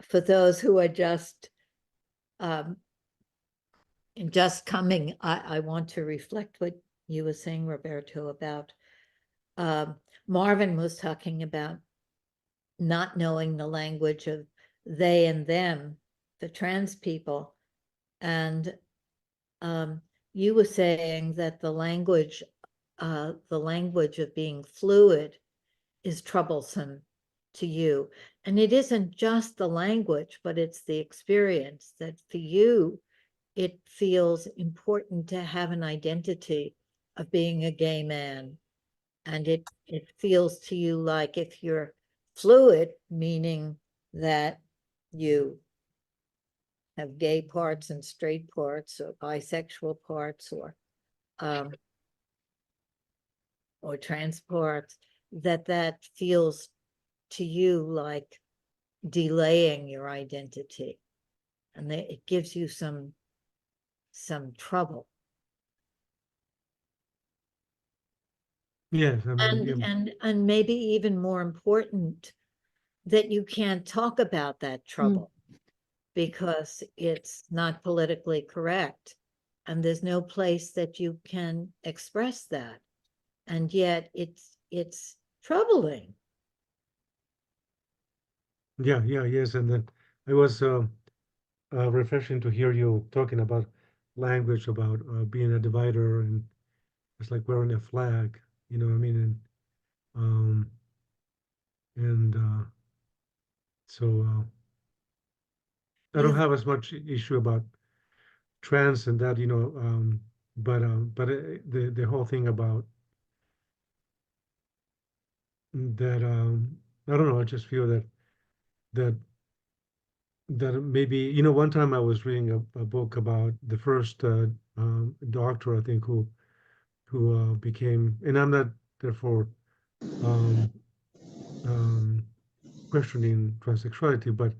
for those who are just coming, I want to reflect what you were saying, Roberto, about Marvin was talking about not knowing the language of they and them, the trans people. And you were saying that the language of being fluid is troublesome to you. And it isn't just the language, but it's the experience that for you, it feels important to have an identity of being a gay man. And it feels to you like if you're fluid, meaning that you have gay parts and straight parts or bisexual parts or trans parts, that feels to you like delaying your identity, and that it gives you some trouble. Yes, I mean, and maybe even more important, that you can't talk about that trouble because it's not politically correct, and there's no place that you can express that, and yet it's troubling. Yes, and then it was refreshing to hear you talking about language, about being a divider, and it's like wearing a flag, you know what I mean? Um, and so I don't have as much issue about trans and that, but the whole thing about that, I don't know, I just feel that that maybe, one time I was reading a book about the first doctor, I think, who became, and I'm not therefore um, um, questioning transsexuality, but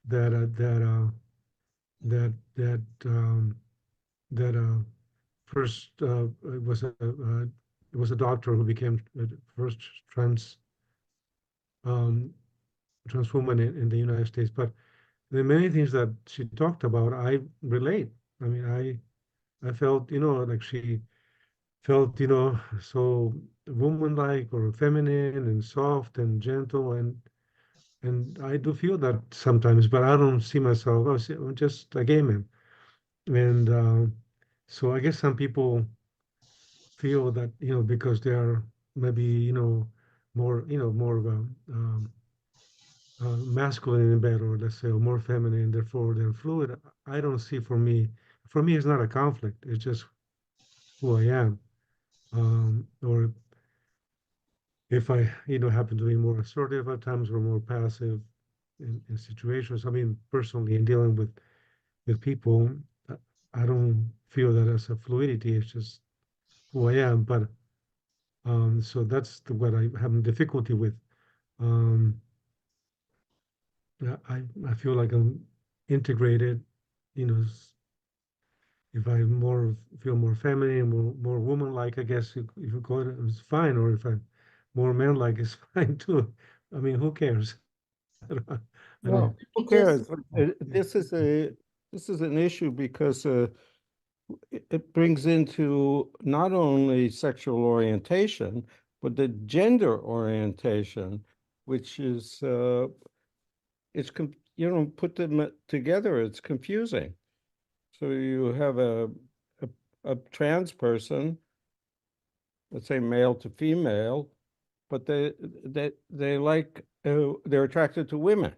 that that that that first it was a doctor who became the first um, trans woman in the United States. But the many things that she talked about, I relate. I mean, I felt, like she felt, so woman-like or feminine and soft and gentle, and I do feel that sometimes, but I don't see myself. I'm just a gay man, and so I guess some people feel that, because they are maybe, more of a masculine in bed, or let's say, or more feminine, therefore they're fluid. I don't see, for me, it's not a conflict. It's just who I am. Or if I, happen to be more assertive at times or more passive in situations. I mean, personally, in dealing with people, uh, I don't feel that as a fluidity. It's just who I am. But so that's what I have difficulty with. Um, I feel like I'm integrated. If I feel more feminine, more woman-like, I guess if you call it, it's fine. Or if I'm more man-like, it's fine too. I mean, who cares? I don't, I don't, Well, who cares? This is an issue because it brings into not only sexual orientation, but the gender orientation, which is put them together, it's confusing. So you have a trans person, let's say male to female, but they like they're attracted to women.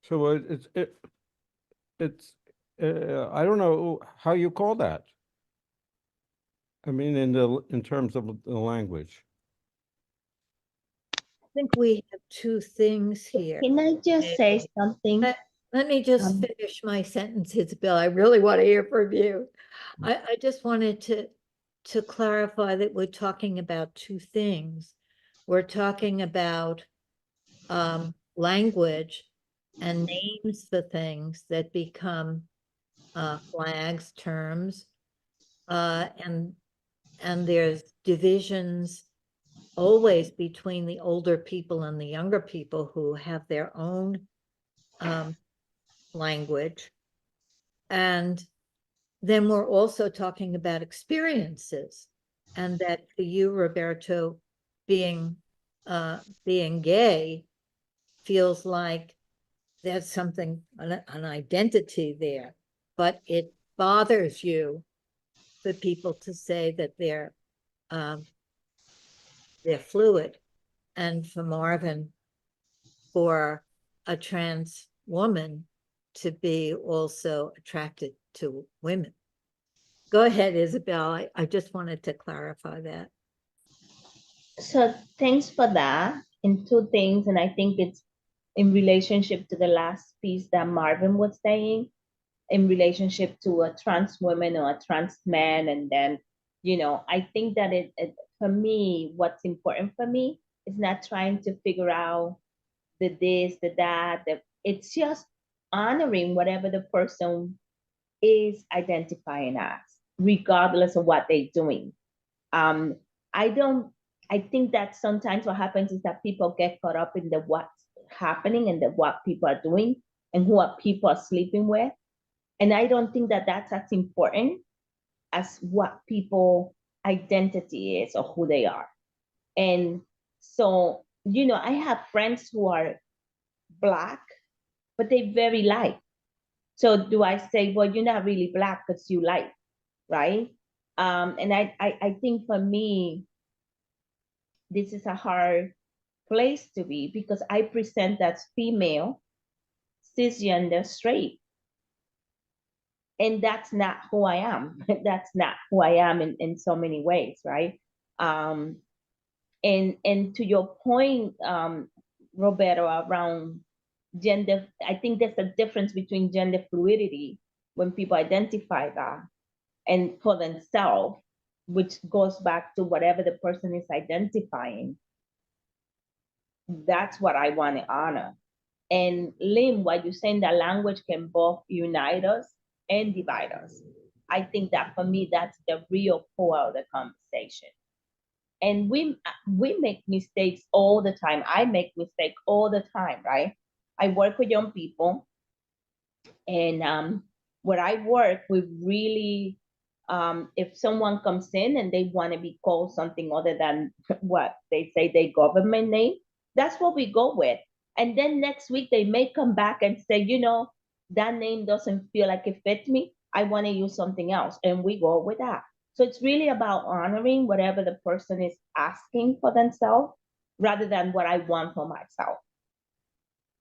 So it's I don't know how you call that. I mean, in terms of the language. I think we have two things here. Can I just say something? Let me just finish my sentences, Bill. I really want to hear from you. I just wanted to clarify that we're talking about two things. We're talking about language and names for things that become flags, terms, and there's divisions always between the older people and the younger people who have their own language. And then we're also talking about experiences, and that for you, Roberto, being gay feels like there's something, an identity there, but it bothers you for people to say that they're fluid. And for Marvin, for a trans woman to be also attracted to women. Go ahead, Isabel. I just wanted to clarify that. So thanks for that. And two things, and I think it's in relationship to the last piece that Marvin was saying, in relationship to a trans woman or a trans man. And then, I think that it for me, what's important for me is not trying to figure out the this, the that. It's just honoring whatever the person is identifying as, regardless of what they're doing. Um, I think that sometimes what happens is that people get caught up in the what's happening and the what people are doing and who are people are sleeping with. And I don't think that that's as important as what people identity is or who they are. And so, I have friends who are Black, but they very light. So do I say, well, you're not really Black because you light, right? And I think for me, this is a hard place to be because I present as female, cisgender, straight. And that's not who I am. That's not who I am in so many ways, right? And to your point, Roberto, around gender, I think there's a difference between gender fluidity when people identify that and for themselves, which goes back to whatever the person is identifying. That's what I want to honor. And Lynn, what you're saying, that language can both unite us and divide us. I think that for me, that's the real core of the conversation. And we make mistakes all the time. I make mistakes all the time, right? I work with young people, and where I work, we really, if someone comes in and they want to be called something other than what they say their government name, that's what we go with. And then next week they may come back and say, that name doesn't feel like it fits me. I want to use something else, and we go with that. So it's really about honoring whatever the person is asking for themselves, rather than what I want for myself.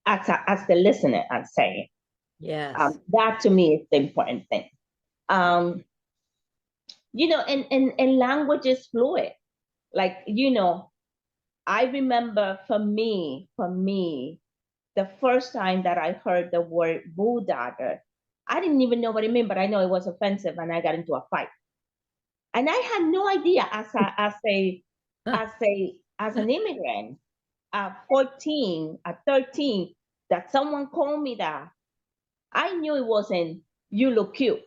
As the listener, I'm saying. Yes. That to me is the important thing. And language is fluid. Like, I remember for me, the first time that I heard the word bulldogger, I didn't even know what it meant, but I know it was offensive, and I got into a fight. And I had no idea as an immigrant at 14, at 13, that someone called me that. I knew it wasn't "you look cute."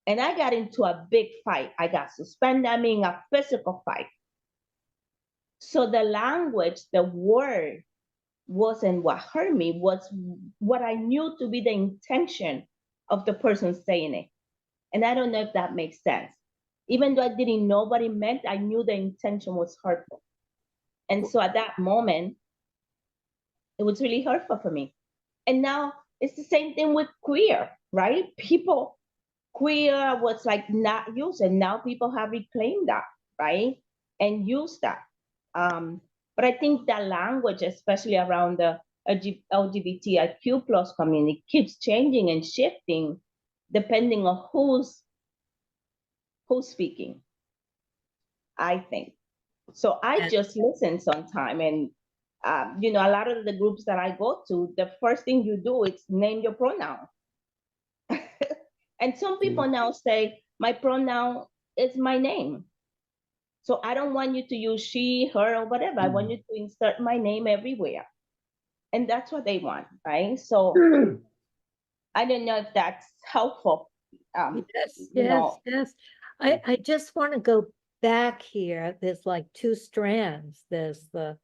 And I got into a big fight. I got suspended. I mean, a physical fight. So the language, the word, wasn't what hurt me, was what I knew to be the intention of the person saying it. And I don't know if that makes sense. Even though I didn't know what it meant, I knew the intention was hurtful. And so at that moment, it was really hurtful for me. And now it's the same thing with queer, right? Queer was like not used, and now people have reclaimed that, right? And used that. But I think that language, especially around the LGBTIQ plus community, keeps changing and shifting depending on who's speaking, I think. So I just listen sometime, and a lot of the groups that I go to, the first thing you do is name your pronoun. And some people now say, my pronoun is my name. So I don't want you to use she, her, or whatever. I want you to insert my name everywhere. And that's what they want, right? So I don't know if that's helpful. Yes. I just want to go back here. There's like two strands. There's the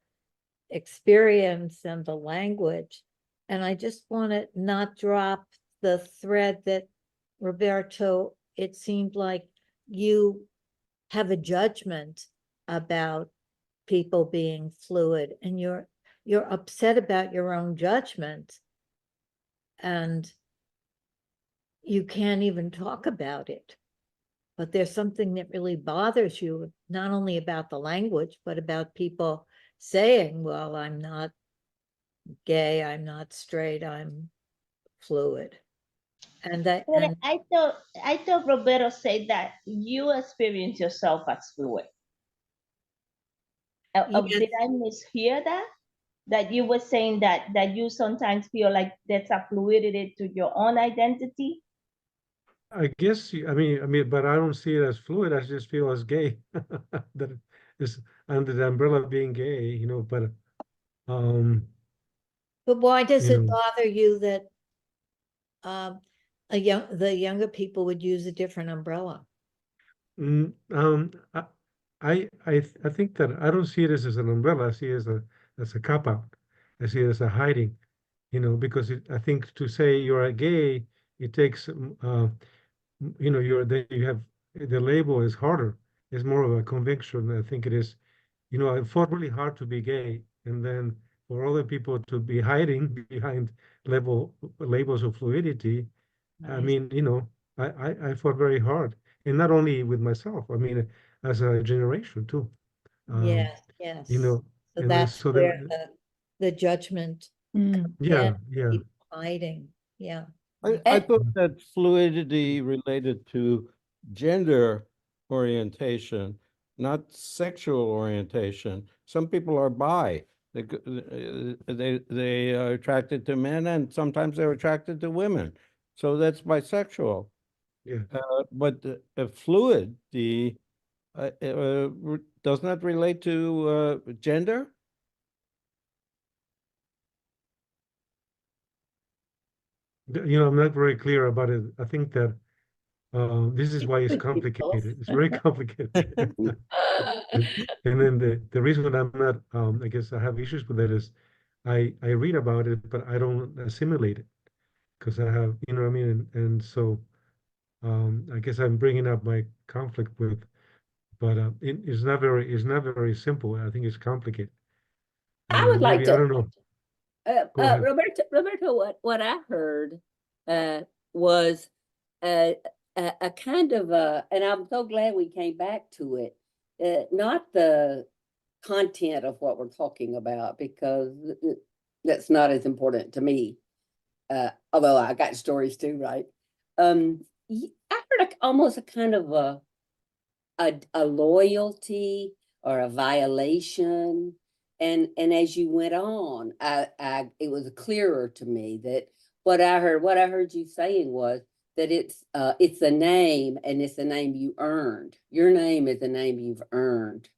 experience and the language. And I just want to not drop the thread that, Roberto, it seemed like you have a judgment about people being fluid, and you're upset about your own judgment, and you can't even talk about it. But there's something that really bothers you, not only about the language, but about people saying, well, I'm not gay, I'm not straight, I'm fluid. And that, But and I thought Roberto said that you experience yourself as fluid. yes, Did I mishear that? That you were saying that you sometimes feel like there's a fluidity to your own identity? I guess, but I don't see it as fluid. I just feel as gay. That it is under the umbrella of being gay, but, um, but why does you it know, bother you that the younger people would use a different umbrella? mm, I think that I don't see it as an umbrella. I see it as a cop out. I see it as a hiding, because I think to say you're a gay, it takes, you have the label is harder. It's more of a conviction. I think it is. I fought really hard to be gay, and then for other people to be hiding behind labels of fluidity. I Nice. mean, I fought very hard, and not only with myself. I mean, as a generation too. Um, Yes, yes. you know, So and then that's so where then, the judgment Mm. in, yeah, yeah, people hiding. Yeah. I thought that fluidity related to gender orientation, not sexual orientation. Some people are bi. They are attracted to men, and sometimes they're attracted to women. So that's bisexual. yeah. But fluid, doesn't that relate to gender? I'm not very clear about it. I think that this is why it's could be both. complicated. It's very complicated. And then the reason I'm not, I guess I have issues with that is I read about it, but I don't assimilate it because I have, you know what I mean? And so I guess I'm bringing up my conflict with, but it's not very simple. I think it's complicated. I would like Maybe, I to, don't know. Go ahead. Roberto, what I heard was a kind of and I'm so glad we came back to it, not the content of what we're talking about, because that's not as important to me. Although I got stories too, right? I heard almost a kind of a loyalty or a violation. And as you went on, it was clearer to me that what I heard you saying was that it's a name, and it's a name you earned. Your name is a name you've earned.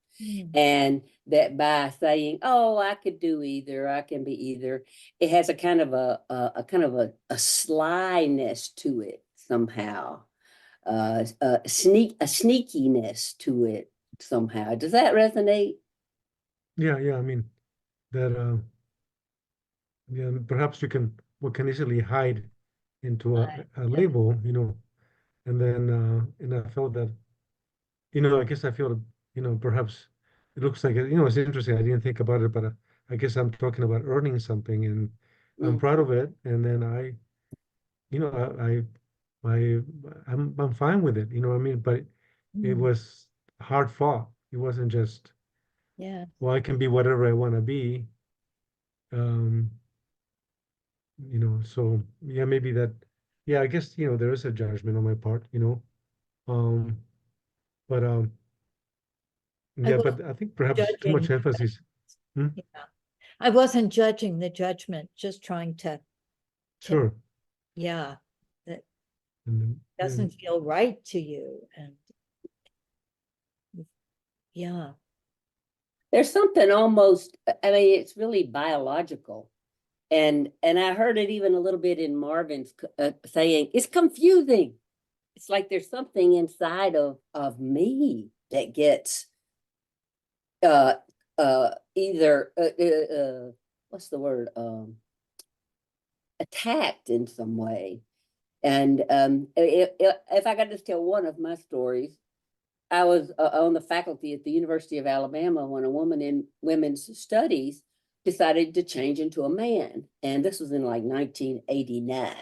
And that by saying, oh, I could do either, I can be either, it has a kind of a kind of a slyness to it somehow, a sneakiness to it somehow. Does that resonate? Yeah, yeah. I mean that. Yeah, perhaps we can easily hide into a label, and then and I felt that, I guess I feel, perhaps it looks like it's interesting. I didn't think about it, but I guess I'm talking about earning something, and I'm proud of it. And then you know, I I'm fine with it. You know what I mean? But it was hard fought. It wasn't just, Yeah. well, I can be whatever I want to be. Um, so yeah, maybe that, yeah, I guess, there is a judgment on my part, um, but I yeah, wasn't but I think perhaps too much judging. emphasis. Hmm? Yeah. I wasn't judging the judgment, just trying to, Sure. yeah, that And then, doesn't feel right to you. And yeah, There's something almost, I mean, it's really biological. And I heard it even a little bit in Marvin's saying, it's confusing. It's like there's something inside of me that gets uh either what's the word, attacked in some way. And if I could just tell one of my stories, I was on the faculty at the University of Alabama when a woman in women's studies decided to change into a man. And this was in like 1989.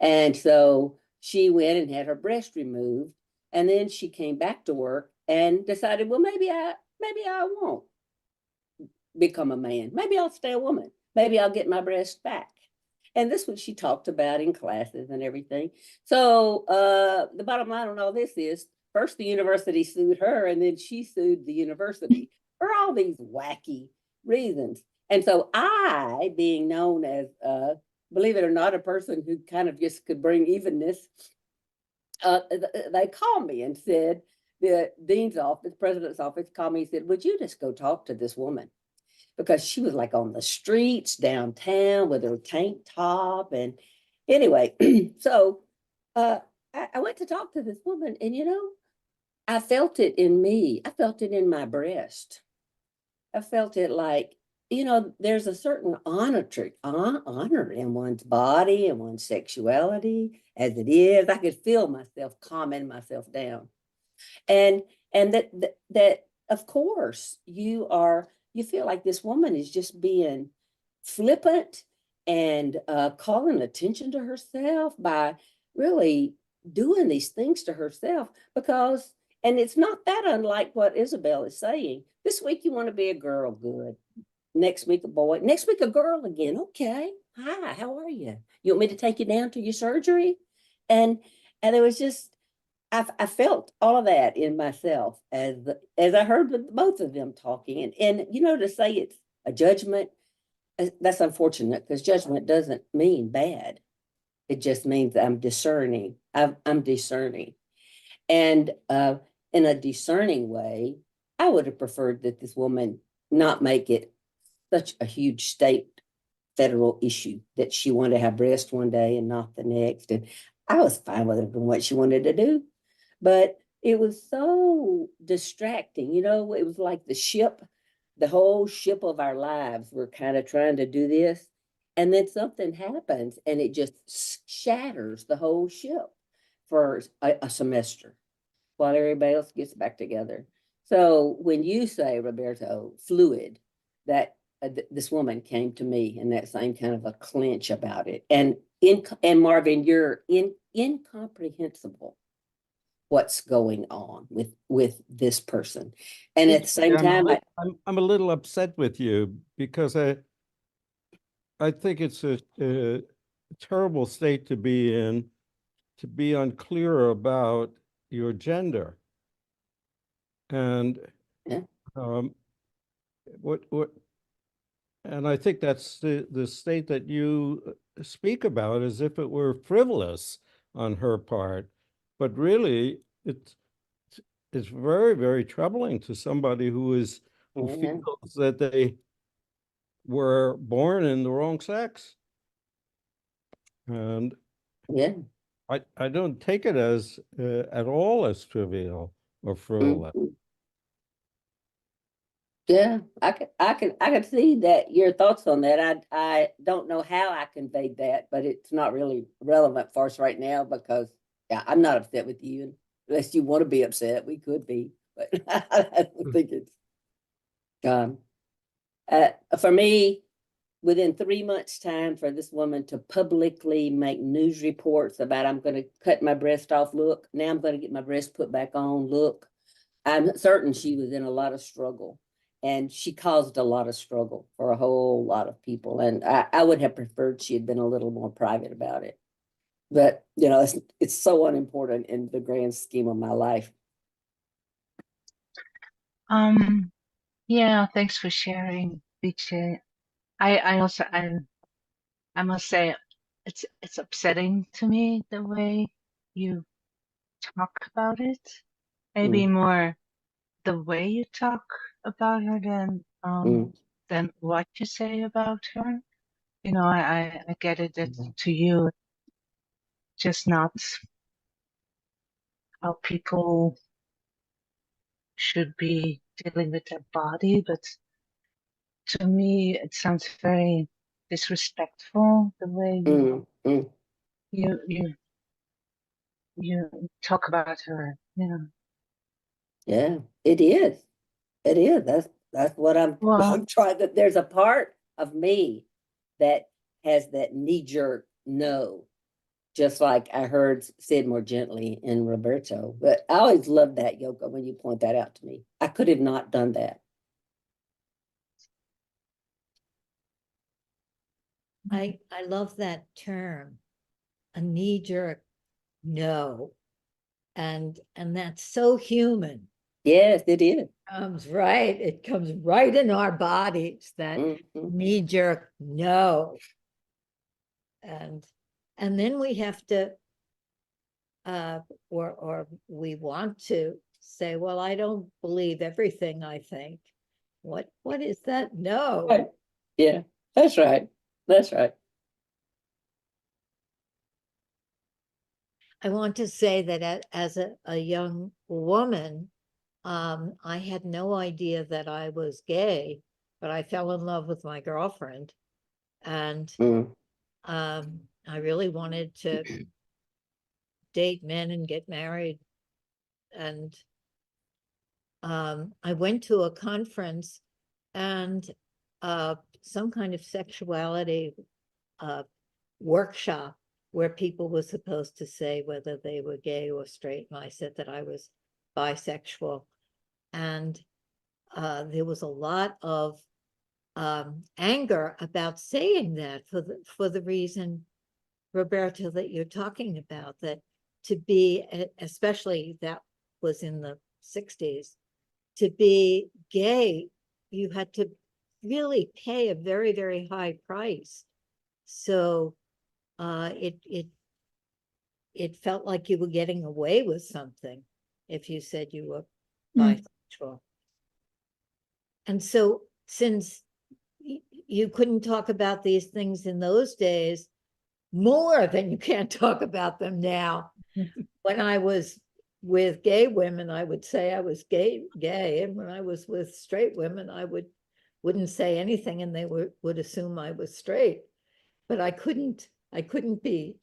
And so she went and had her breast removed. And then she came back to work and decided, well, maybe I won't become a man. Maybe I'll stay a woman. Maybe I'll get my breast back. And this is what she talked about in classes and everything. So the bottom line on all this is, first the university sued her, and then she sued the university for all these wacky reasons. And so I, being known as, believe it or not, a person who kind of just could bring evenness, they called me and said, the dean's office, president's office called me and said, would you just go talk to this woman? Because she was like on the streets downtown with her tank top. And anyway, so I went to talk to this woman, and I felt it in me. I felt it in my breast. I felt it like, there's a certain honor in one's body and one's sexuality as it is. I could feel myself calming myself down. And that of course you feel like this woman is just being flippant and calling attention to herself by really doing these things to herself, because, and it's not that unlike what Isabel is saying. This week you want to be a girl, good. Next week a boy, next week a girl again. Okay, hi, how are you? You want me to take you down to your surgery? And it was just, I felt all of that in myself as I heard both of them talking, and to say it's a judgment, that's unfortunate, because judgment doesn't mean bad. It just means I'm discerning. I'm discerning, and in a discerning way, I would have preferred that this woman not make it such a huge state federal issue that she wanted to have breast one day and not the next, and I was fine with it from what she wanted to do. But it was so distracting, it was like the whole ship of our lives. We're kind of trying to do this, and then something happens and it just shatters the whole ship for a semester while everybody else gets back together. So when you say, Roberto, fluid, that this woman came to me in that same kind of a clinch about it. And Marvin, you're incomprehensible what's going on with this person. And at the same time, I'm a little upset with you, because I think it's a terrible state to be in, to be unclear about your gender. And Yeah. what and I think that's the state that you speak about, as if it were frivolous on her part. But really, it's very, very troubling to somebody who feels that they were born in the wrong sex. And yeah. I don't take it as at all as trivial or frivolous. Mhm. Yeah, I could see that, your thoughts on that. I don't know how I conveyed that, but it's not really relevant for us right now, because I'm not upset with you, unless you want to be upset. We could be, but I don't think it's for me. Within 3 months' time, for this woman to publicly make news reports about, I'm going to cut my breast off, look, now I'm going to get my breast put back on, look, I'm certain she was in a lot of struggle, and she caused a lot of struggle for a whole lot of people. And I would have preferred she had been a little more private about it. But, it's so unimportant in the grand scheme of my life. Yeah, thanks for sharing, BJ. I also I must say it's upsetting to me the way you talk about it. Maybe more the way you talk about her than what you say about her. I get it that to you, just not how people should be dealing with their body, but to me it sounds very disrespectful the way you Mm, mm. you you you talk about her. Yeah. Yeah, it is. It is. That's what Well, I'm trying that there's a part of me that has that knee jerk no, just like I heard said more gently in Roberto. But I always love that, Yoko, when you point that out to me. I could have not done that. I love that term, a knee jerk no. And that's so human. Yes, it is. It comes right in our bodies, that Mhm. knee jerk no. And then we have to or we want to say, well, I don't believe everything I think. What is that no? Right. Yeah, that's right. That's right. I want to say that as a young woman, I had no idea that I was gay, but I fell in love with my girlfriend, and Mm. I really wanted to date men and get married. And I went to a conference and some kind of sexuality workshop where people were supposed to say whether they were gay or straight. And I said that I was bisexual. And there was a lot of anger about saying that for the reason, Roberto, that you're talking about, that to be, especially that was in the 60s, to be gay, you had to really pay a very, very high price. So it felt like you were getting away with something if you said you were bisexual. And so since you couldn't talk about these things in those days more than you can't talk about them now. When I was with gay women, I would say I was gay, and when I was with straight women, I wouldn't say anything, and they would assume I was straight. But I couldn't be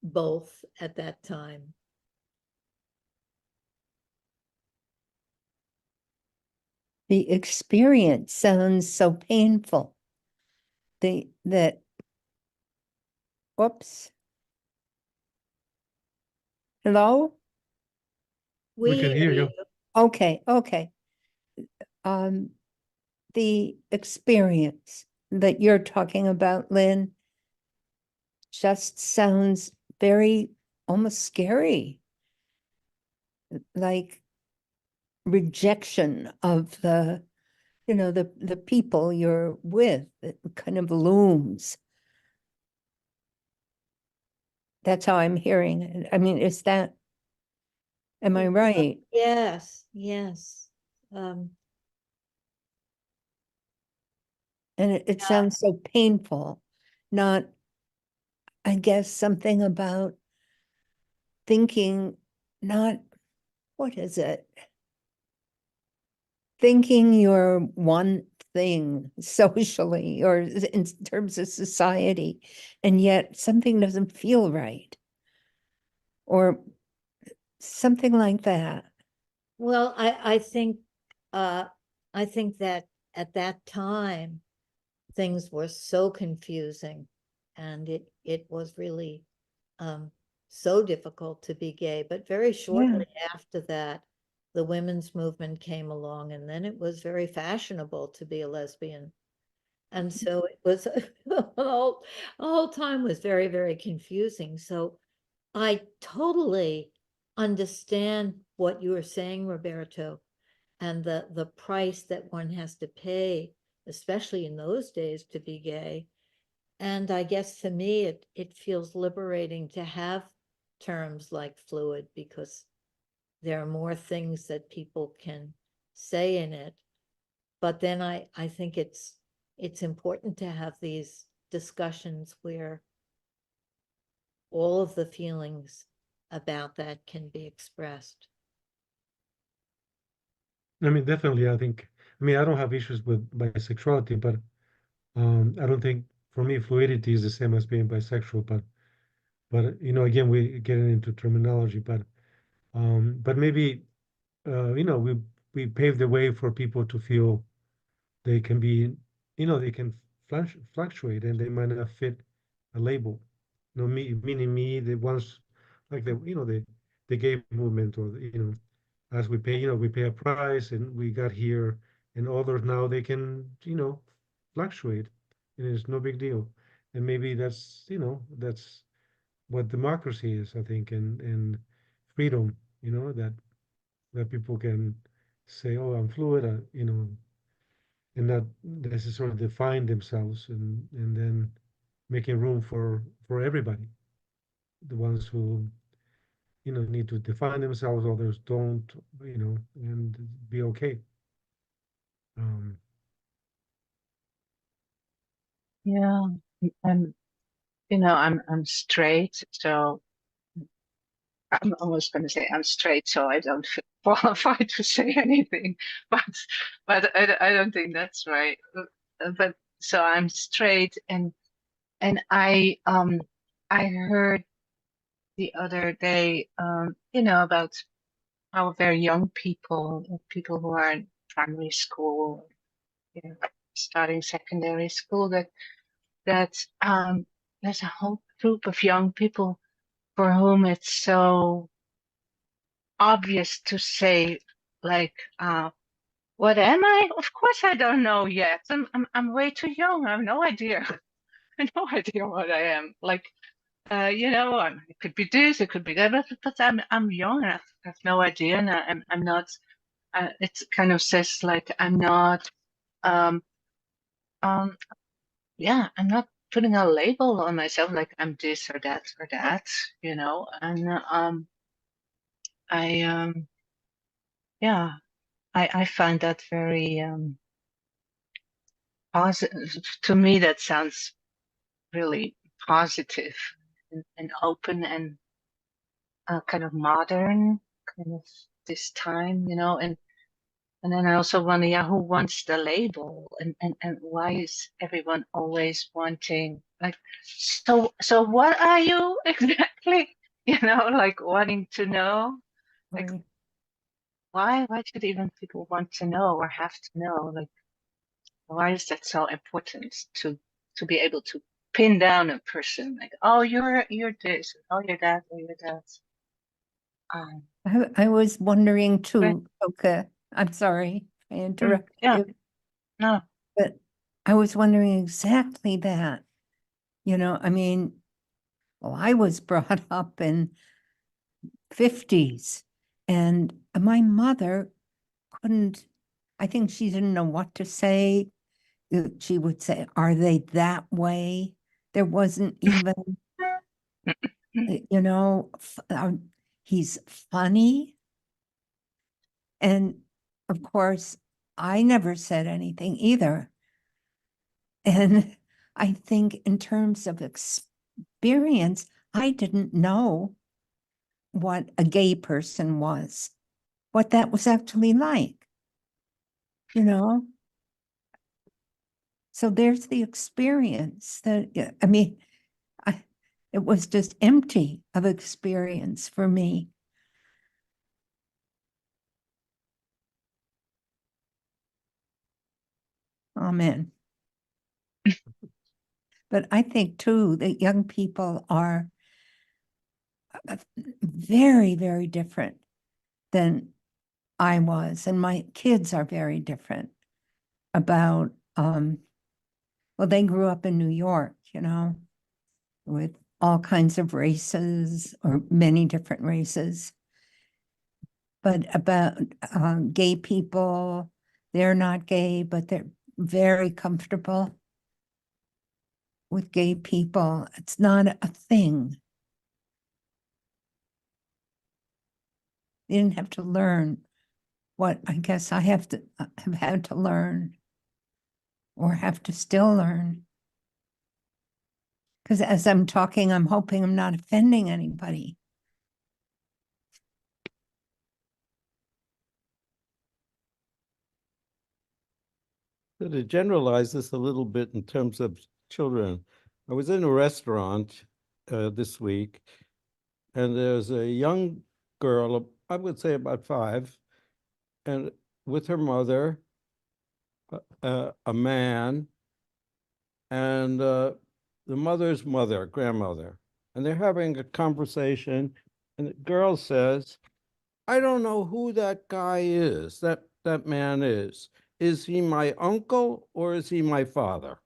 both at that time. The experience sounds so painful. Whoops. Hello? We can hear you. Okay. The experience that you're talking about, Lynn, just sounds very almost scary. Like rejection of the people you're with. It kind of looms. That's how I'm hearing it. I mean, am I right? Yes. And it sounds so painful. Not, I guess, something about thinking, not, what is it? Thinking you're one thing socially or in terms of society, and yet something doesn't feel right. Or something like that. Well, I think that at that time things were so confusing, and it was really so difficult to be gay. But very shortly after that, the women's movement came along, and then it was very fashionable to be a lesbian. And so it was the whole time was very, very confusing. So I totally understand what you were saying, Roberto, and the price that one has to pay, especially in those days, to be gay. And I guess to me, it feels liberating to have terms like fluid, because there are more things that people can say in it. But then I think it's important to have these discussions where all of the feelings about that can be expressed. I mean, definitely, I think, I mean, I don't have issues with bisexuality, but I don't think for me fluidity is the same as being bisexual, but you know, again, we getting into terminology, but maybe you know, we pave the way for people to feel they can be, you know, they can fluctuate and they might not fit a label. You know, me meaning me, the ones like the you know the gay movement or the, you know, as we pay, you know, we pay a price and we got here, and others now they can, you know, fluctuate, and it's no big deal. And maybe that's, you know, that's what democracy is, I think, and freedom, you know, that people can say, oh, I'm fluid, you know, and not necessarily define themselves, and then making room for everybody, the ones who, you know, need to define themselves, others don't, you know, and be okay. Um, Yeah, I'm, you know, I'm straight, so I'm almost going to say I'm straight, so I don't feel qualified to say anything, but I don't think that's right. But so I'm straight, and I heard the other day, you know, about how very young people, people who are in primary school, you know, starting secondary school, that there's a whole group of young people for whom it's so obvious to say, like, what am I? Of course I don't know yet. I'm way too young. I have no idea. I have no idea what I am. Like, you know, it could be this, it could be that, but I'm young and I have no idea, and I'm not. It kind of says like I'm not. Um, um, yeah, I'm not putting a label on myself like I'm this or that or that. You know, and I yeah, I find that very positive. To me, that sounds really positive and open and kind of modern, kind of this time, you know. And then I also wonder, yeah, who wants the label, and why is everyone always wanting like, so what are you exactly? You know, like wanting to know, like Right. why should even people want to know or have to know? Like, why is that so important to be able to pin down a person? Like, oh, you're this, oh, you're that, oh, you're that. I was wondering Right. too, okay, I'm sorry, I interrupted Yeah, you, no, but I was wondering exactly that. You know, I mean, well, I was brought up in 50s and my mother couldn't, I think she didn't know what to say. She would say, are they that way? There wasn't even, you know, he's funny. And of course, I never said anything either. And I think in terms of experience, I didn't know what a gay person was, what that was actually like, you know? So there's the experience that, I mean, it was just empty of experience for me. Amen. But I think too that young people are very, very different than I was, and my kids are very different about, well, they grew up in New York, you know, with all kinds of races or many different races. But about gay people, they're not gay, but they're very comfortable with gay people. It's not a thing. They didn't have to learn what I guess I have had to learn or have to still learn. Because as I'm talking, I'm hoping I'm not offending anybody. To generalize this a little bit in terms of children, I was in a restaurant this week, and there's a young girl, I would say about 5, and with her mother, a man, and the mother's mother, grandmother, and they're having a conversation, and the girl says, "I don't know who that guy is, that man is. Is he my uncle or is he my father?"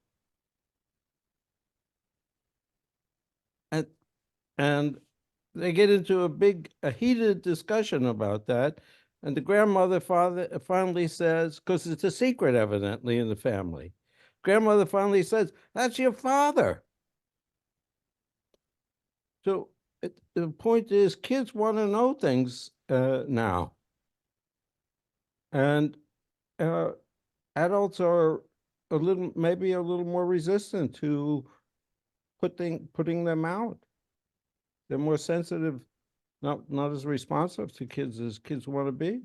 And they get into a heated discussion about that. And the grandmother finally says, because it's a secret evidently in the family, grandmother finally says, "That's your father." So the point is, kids want to know things now. And adults are maybe a little more resistant to putting them out. They're more sensitive, not as responsive to kids as kids want to be.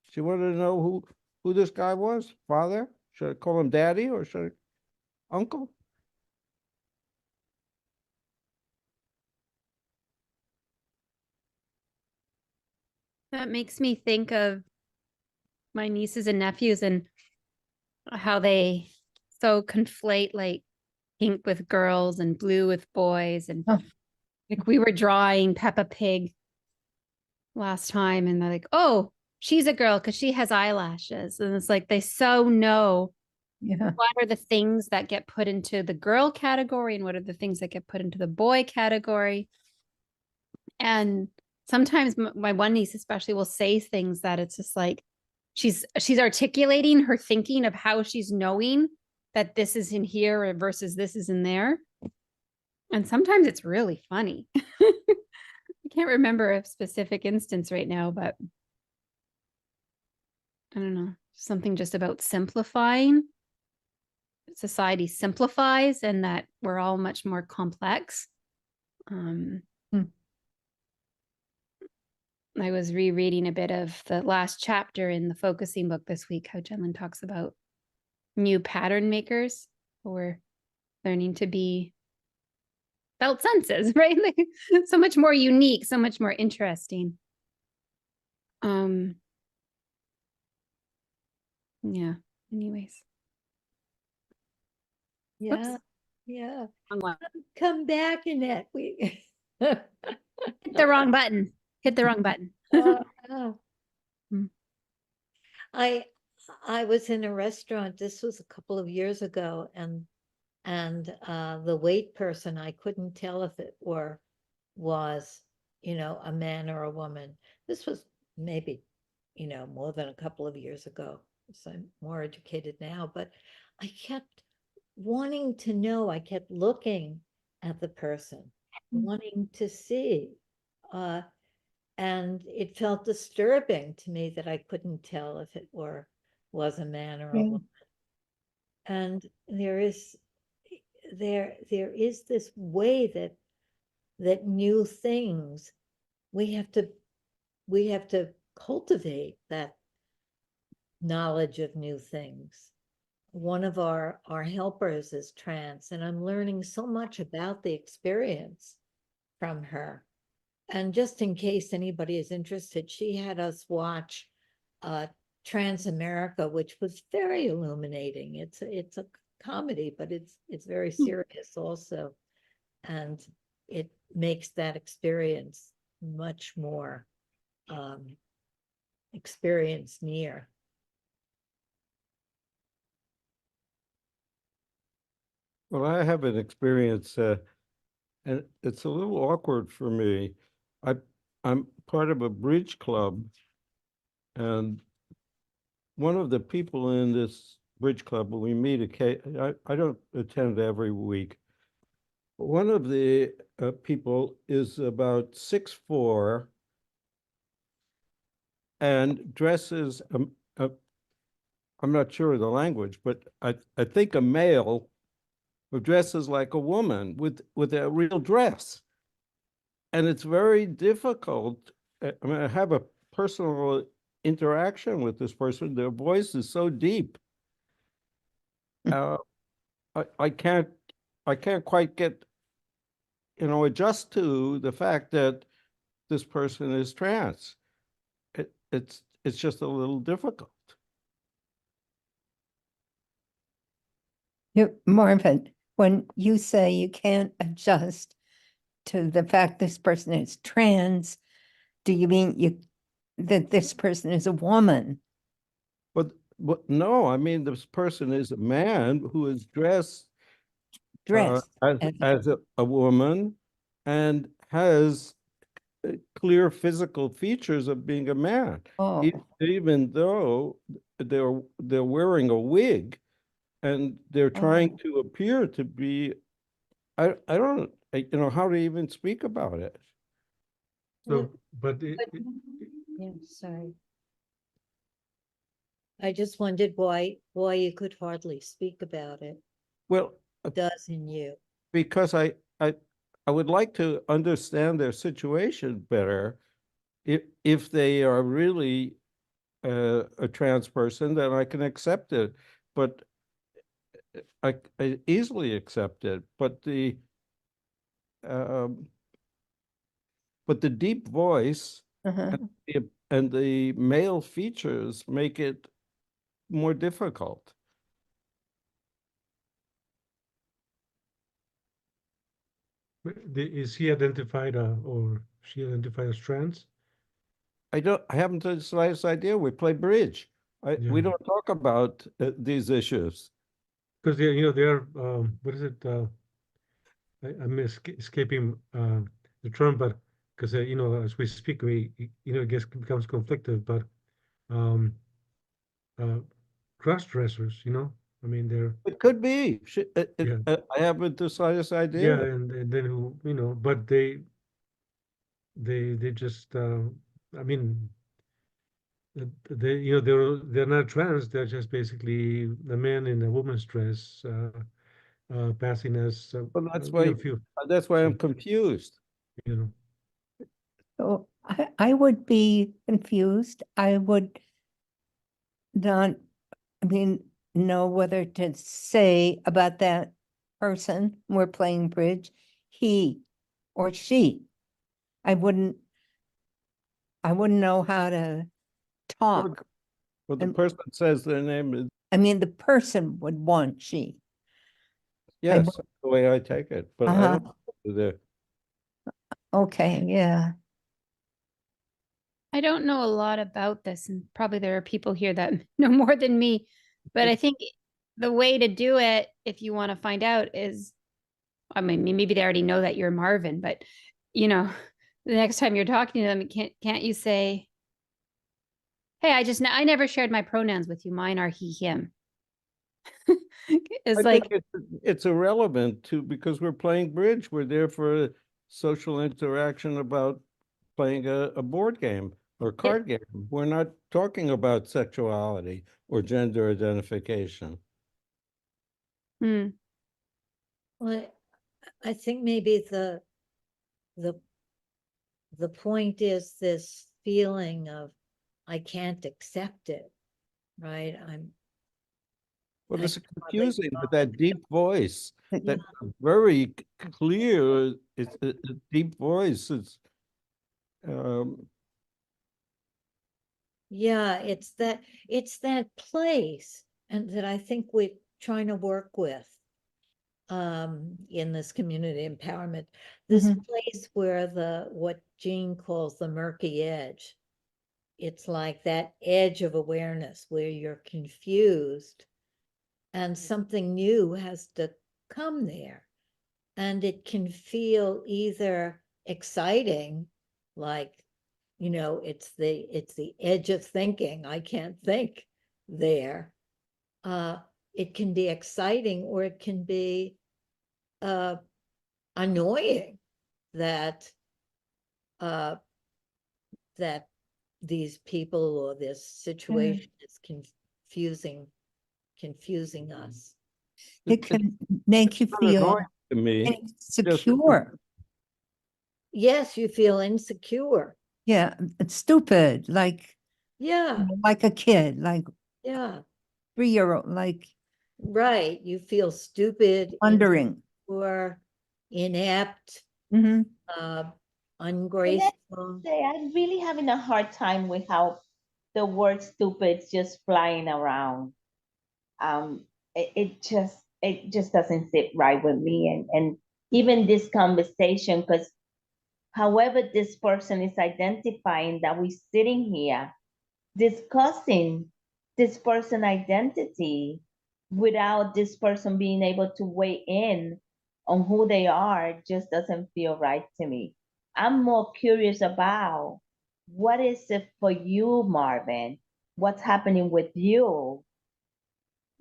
She wanted to know who this guy was. Father? Should I call him daddy or should I uncle? That makes me think of my nieces and nephews and how they so conflate like pink with girls and blue with boys. And Oh. like we were drawing Peppa Pig last time, and they're like, "Oh, she's a girl because she has eyelashes." And it's like they so know Yeah. what are the things that get put into the girl category and what are the things that get put into the boy category. And sometimes my one niece especially will say things that it's just like she's articulating her thinking of how she's knowing that this is in here versus this is in there. And sometimes it's really funny. I can't remember a specific instance right now, but I don't know, something just about simplifying. Society simplifies and that we're all much more complex. I was rereading a bit of the last chapter in the focusing book this week, how Jenlyn talks about new pattern makers who are learning to be felt senses, right? Like, so much more unique, so much more interesting. Yeah, anyways. Yeah, Whoops. yeah. Wrong one. Come back, Annette. We. Hit the wrong button. Hit the wrong button. Oh. Hmm. I was in a restaurant. This was a couple of years ago, and the wait person, I couldn't tell if it was a man or a woman. This was maybe more than a couple of years ago, so I'm more educated now, but I kept wanting to know. I kept looking at the person, wanting to see, and it felt disturbing to me that I couldn't tell if it was a man or a woman. And there is this way that new things, we have to cultivate that knowledge of new things. One of our helpers is trans, and I'm learning so much about the experience from her. And just in case anybody is interested, she had us watch Trans America, which was very illuminating. It's a comedy, but it's very serious also, and it makes that experience much more experience near. Well, I have an experience, and it's a little awkward for me. I'm part of a bridge club, and one of the people in this bridge club, we meet I don't attend every week. One of the people is about 6'4" and dresses, I'm not sure of the language, but I think a male who dresses like a woman with a real dress. And it's very difficult. I mean, I have a personal interaction with this person. Their voice is so deep. I can't quite get, adjust to the fact that this person is trans. It's just a little difficult. Marvin, when you say you can't adjust to the fact this person is trans, do you mean that this person is a woman? But no, I mean, this person is a man who is dressed Dressed as a woman and has clear physical features of being a man. Oh, Even though they're wearing a wig and they're trying to appear to be, I don't how to even speak about it. So, but yeah, sorry. I just wondered why you could hardly speak about it. Well, It does in you. because I would like to understand their situation better. If they are really a trans person, then I can accept it. But I easily accept it. But the deep voice Uh-huh. and the male features make it more difficult. is he identified or she identified as trans? I haven't the slightest idea. We play bridge. We Yeah. don't talk about these issues. Because they're what is it? I'm escaping the term, but because as we speak, it becomes conflictive. But um, uh, cross dressers, I mean they're It could be. yeah I haven't the slightest idea. yeah, and then who but they just I mean they're not trans. They're just basically a man in a woman's dress, passing as Well, that's why I'm confused. you know. So I would be confused. I would not, know whether to say about that person we're playing bridge, he or she. I wouldn't know how to talk. Well, the And- person says their name is, The person would want she. yes, that's the way I take it, but I don't know the Okay, yeah. I don't know a lot about this, and probably there are people here that know more than me. But I think the way to do it, if you want to find out, is, maybe they already know that you're Marvin, but the next time you're talking to them, can't you say, "Hey, I never shared my pronouns with you. Mine are he, him." It's I like, think it's irrelevant because we're playing bridge. We're there for a social interaction about playing a board game or card game. We're not talking about sexuality or gender identification. hmm. Well, I think maybe the point is this feeling of I can't accept it, right? Well, I it's can hardly confusing talk. with that deep voice, Yeah. that very clear, it's a deep voice. It's Yeah, it's that place and that I think we're trying to work with in this community empowerment, this place where what Jean calls the murky edge. It's like that edge of awareness where you're confused and something new has to come there. And it can feel either exciting, like, it's the edge of thinking. I can't think there. It can be exciting, or it can be annoying that that these people or this situation is confusing us. It can make you not feel annoying to me. insecure. Yes, you feel insecure. Yeah, it's stupid, like Yeah, a kid, like yeah. 3-year-old, like right, you feel stupid, Wondering. or inept, Mhm. ungraceful. Say, I'm really having a hard time with how the word stupid's just flying around. It just doesn't sit right with me. And even this conversation, because however this person is identifying that we're sitting here discussing this person identity without this person being able to weigh in on who they are just doesn't feel right to me. I'm more curious about what is it for you, Marvin? What's happening with you?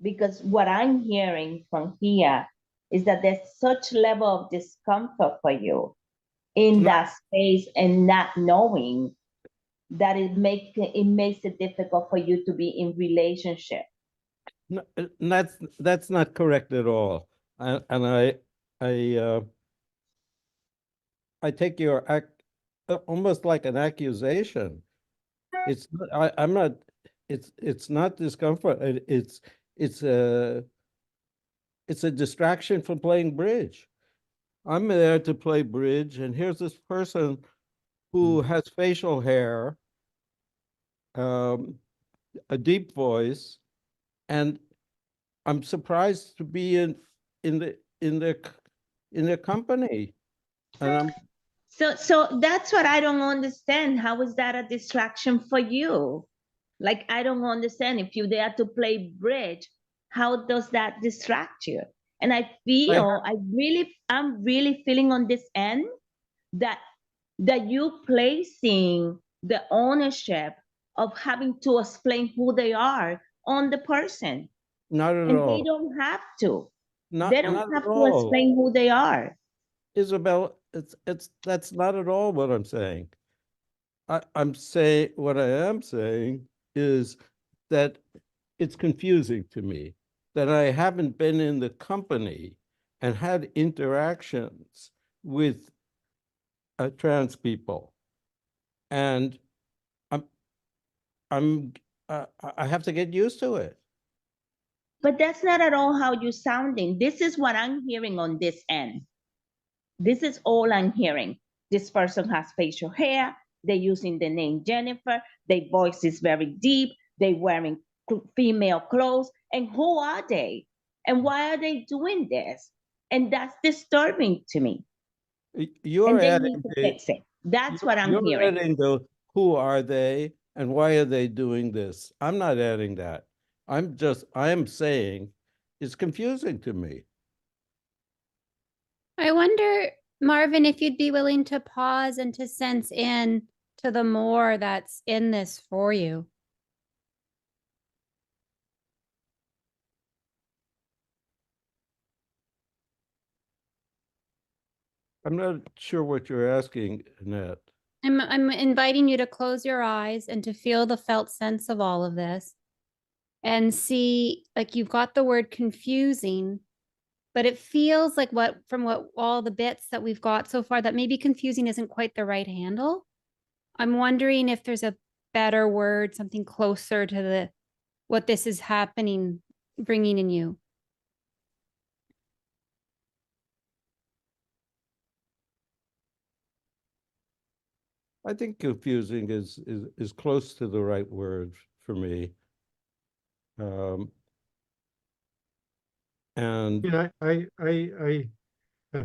Because what I'm hearing from here is that there's such level of discomfort for you in that space and not knowing that it makes it difficult for you to be in relationship. No, that's not correct at all. And I take your act almost like an accusation. I'm not. It's not discomfort. It's a it's a distraction from playing bridge. I'm there to play bridge, and here's this person who has facial hair, um, a deep voice, and I'm surprised to be in the in their in their company, and I'm So that's what I don't understand. How is that a distraction for you? Like, I don't understand. If you're there to play bridge, how does that distract you? And I feel I'm really feeling on this end that you placing the ownership of having to explain who they are on the person. not at And they all. don't have to. Not They not don't have at to all. explain who they are. Isabel, it's that's not at all what I'm saying. I'm saying what I am saying is that it's confusing to me that I haven't been in the company and had interactions with trans people, and I'm I'm I have to get used to it. But that's not at all how you're sounding. This is what I'm hearing on this end. This is all I'm hearing. This person has facial hair. They're using the name Jennifer. Their voice is very deep. They're wearing female clothes. And who are they? And why are they doing this? And that's disturbing to me. You're And they adding need to the fix it. That's what I'm you're hearing. adding the who are they and why are they doing this? I'm not adding that. I am saying it's confusing to me. I wonder, Marvin, if you'd be willing to pause and to sense in to the more that's in this for you. I'm not sure what you're asking, Annette. I'm inviting you to close your eyes and to feel the felt sense of all of this and see, like, you've got the word confusing, but it feels like from what all the bits that we've got so far, that maybe confusing isn't quite the right handle. I'm wondering if there's a better word, something closer to the what this is happening, bringing in you. I think confusing is close to the right word for me. And You know, I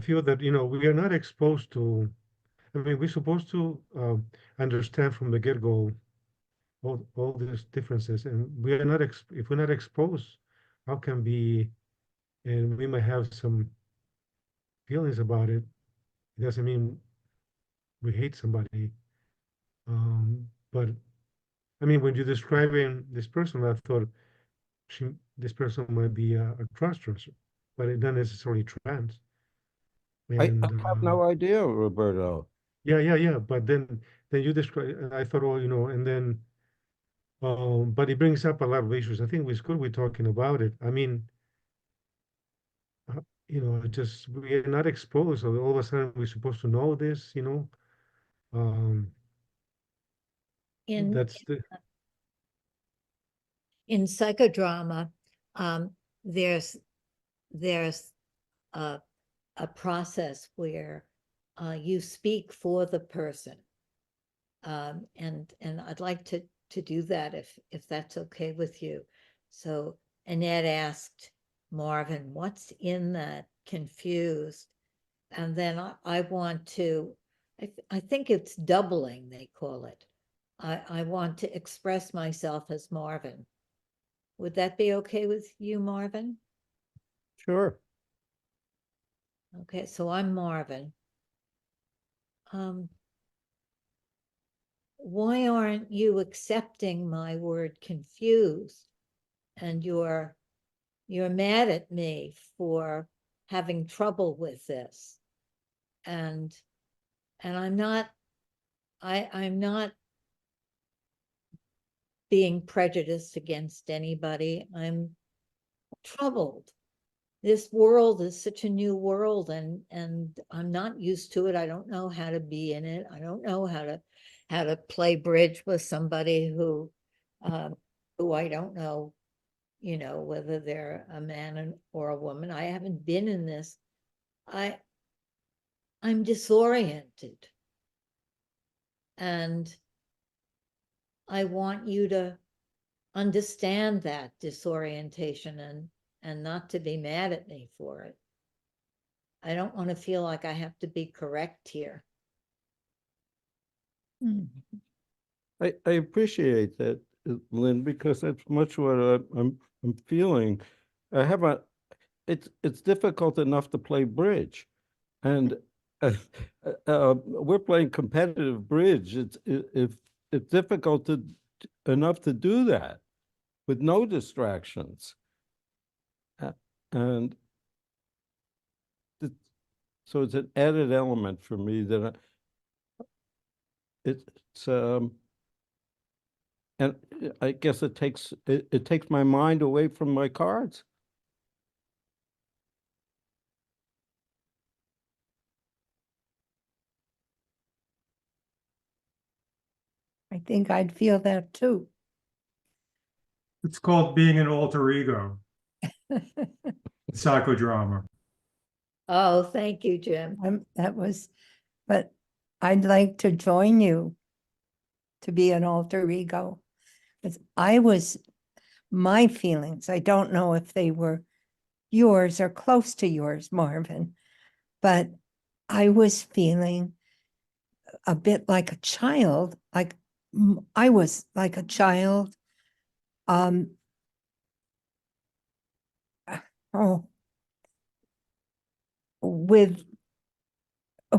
feel that, you know, we are not exposed to, I mean, we're supposed to understand from the get-go all these differences, and we are not, if we're not exposed, how can be, and we might have some feelings about it. It doesn't mean we hate somebody. But I mean, when you're describing this person, I thought this person might be a cross-dresser, but it not necessarily trans. I And have no idea, Roberto. yeah. But then you describe, and I thought, oh, you know, and then, but it brings up a lot of issues. I think it's good we're talking about it. I mean, you know, just we're not exposed, so all of a sudden we're supposed to know this, you know. Um, In that's the in psychodrama, um, there's a, a process where you speak for the person. And I'd like to do that if that's okay with you. So Annette asked Marvin, what's in that confused? And then I want to, I think it's doubling, they call it. I want to express myself as Marvin. Would that be okay with you, Marvin? Sure. Okay, so I'm Marvin. Why aren't you accepting my word confused? And you're mad at me for having trouble with this. And I'm not being prejudiced against anybody. I'm troubled. This world is such a new world, and I'm not used to it. I don't know how to be in it. I don't know how to play bridge with somebody who I don't know, you know, whether they're a man or a woman. I haven't been in this. I'm disoriented, and I want you to understand that disorientation and not to be mad at me for it. I don't want to feel like I have to be correct here. I appreciate that, Lynn, because that's much what I'm feeling. I have a, it's difficult enough to play bridge, and we're playing competitive bridge. It's difficult enough to do that with no distractions, and so it's an added element for me that it's and I guess it takes my mind away from my cards. I think I'd feel that too. It's called being an alter ego, psychodrama. Oh, thank you, Jim. That was, but I'd like to join you to be an alter ego. Because my feelings, I don't know if they were yours or close to yours, Marvin, but I was feeling a bit like a child, like I was like a child. Oh, with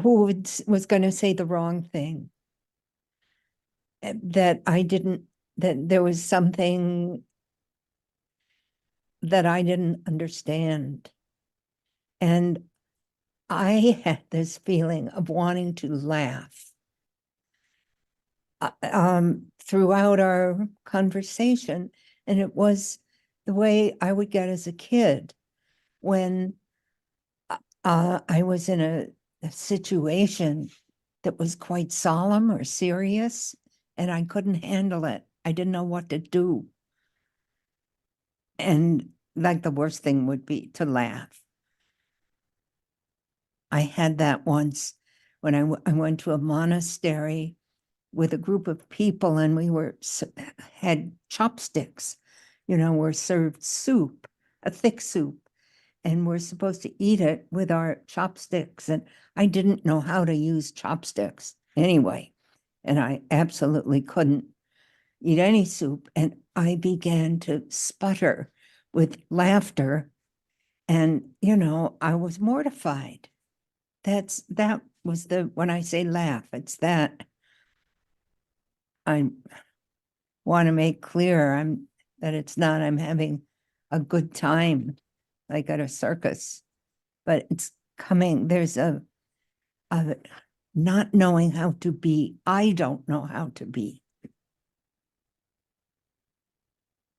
who was going to say the wrong thing. That there was something that I didn't understand. And I had this feeling of wanting to laugh throughout our conversation. And it was the way I would get as a kid when I was in a situation that was quite solemn or serious, and I couldn't handle it. I didn't know what to do. And like the worst thing would be to laugh. I had that once when I went to a monastery with a group of people, and we had chopsticks, you know, we're served soup, a thick soup, and we're supposed to eat it with our chopsticks. And I didn't know how to use chopsticks anyway, and I absolutely couldn't eat any soup. And I began to sputter with laughter. And, you know, I was mortified. That was when I say laugh, it's that. I want to make clear that it's not I'm having a good time like at a circus, but it's coming. There's a not knowing how to be. I don't know how to be.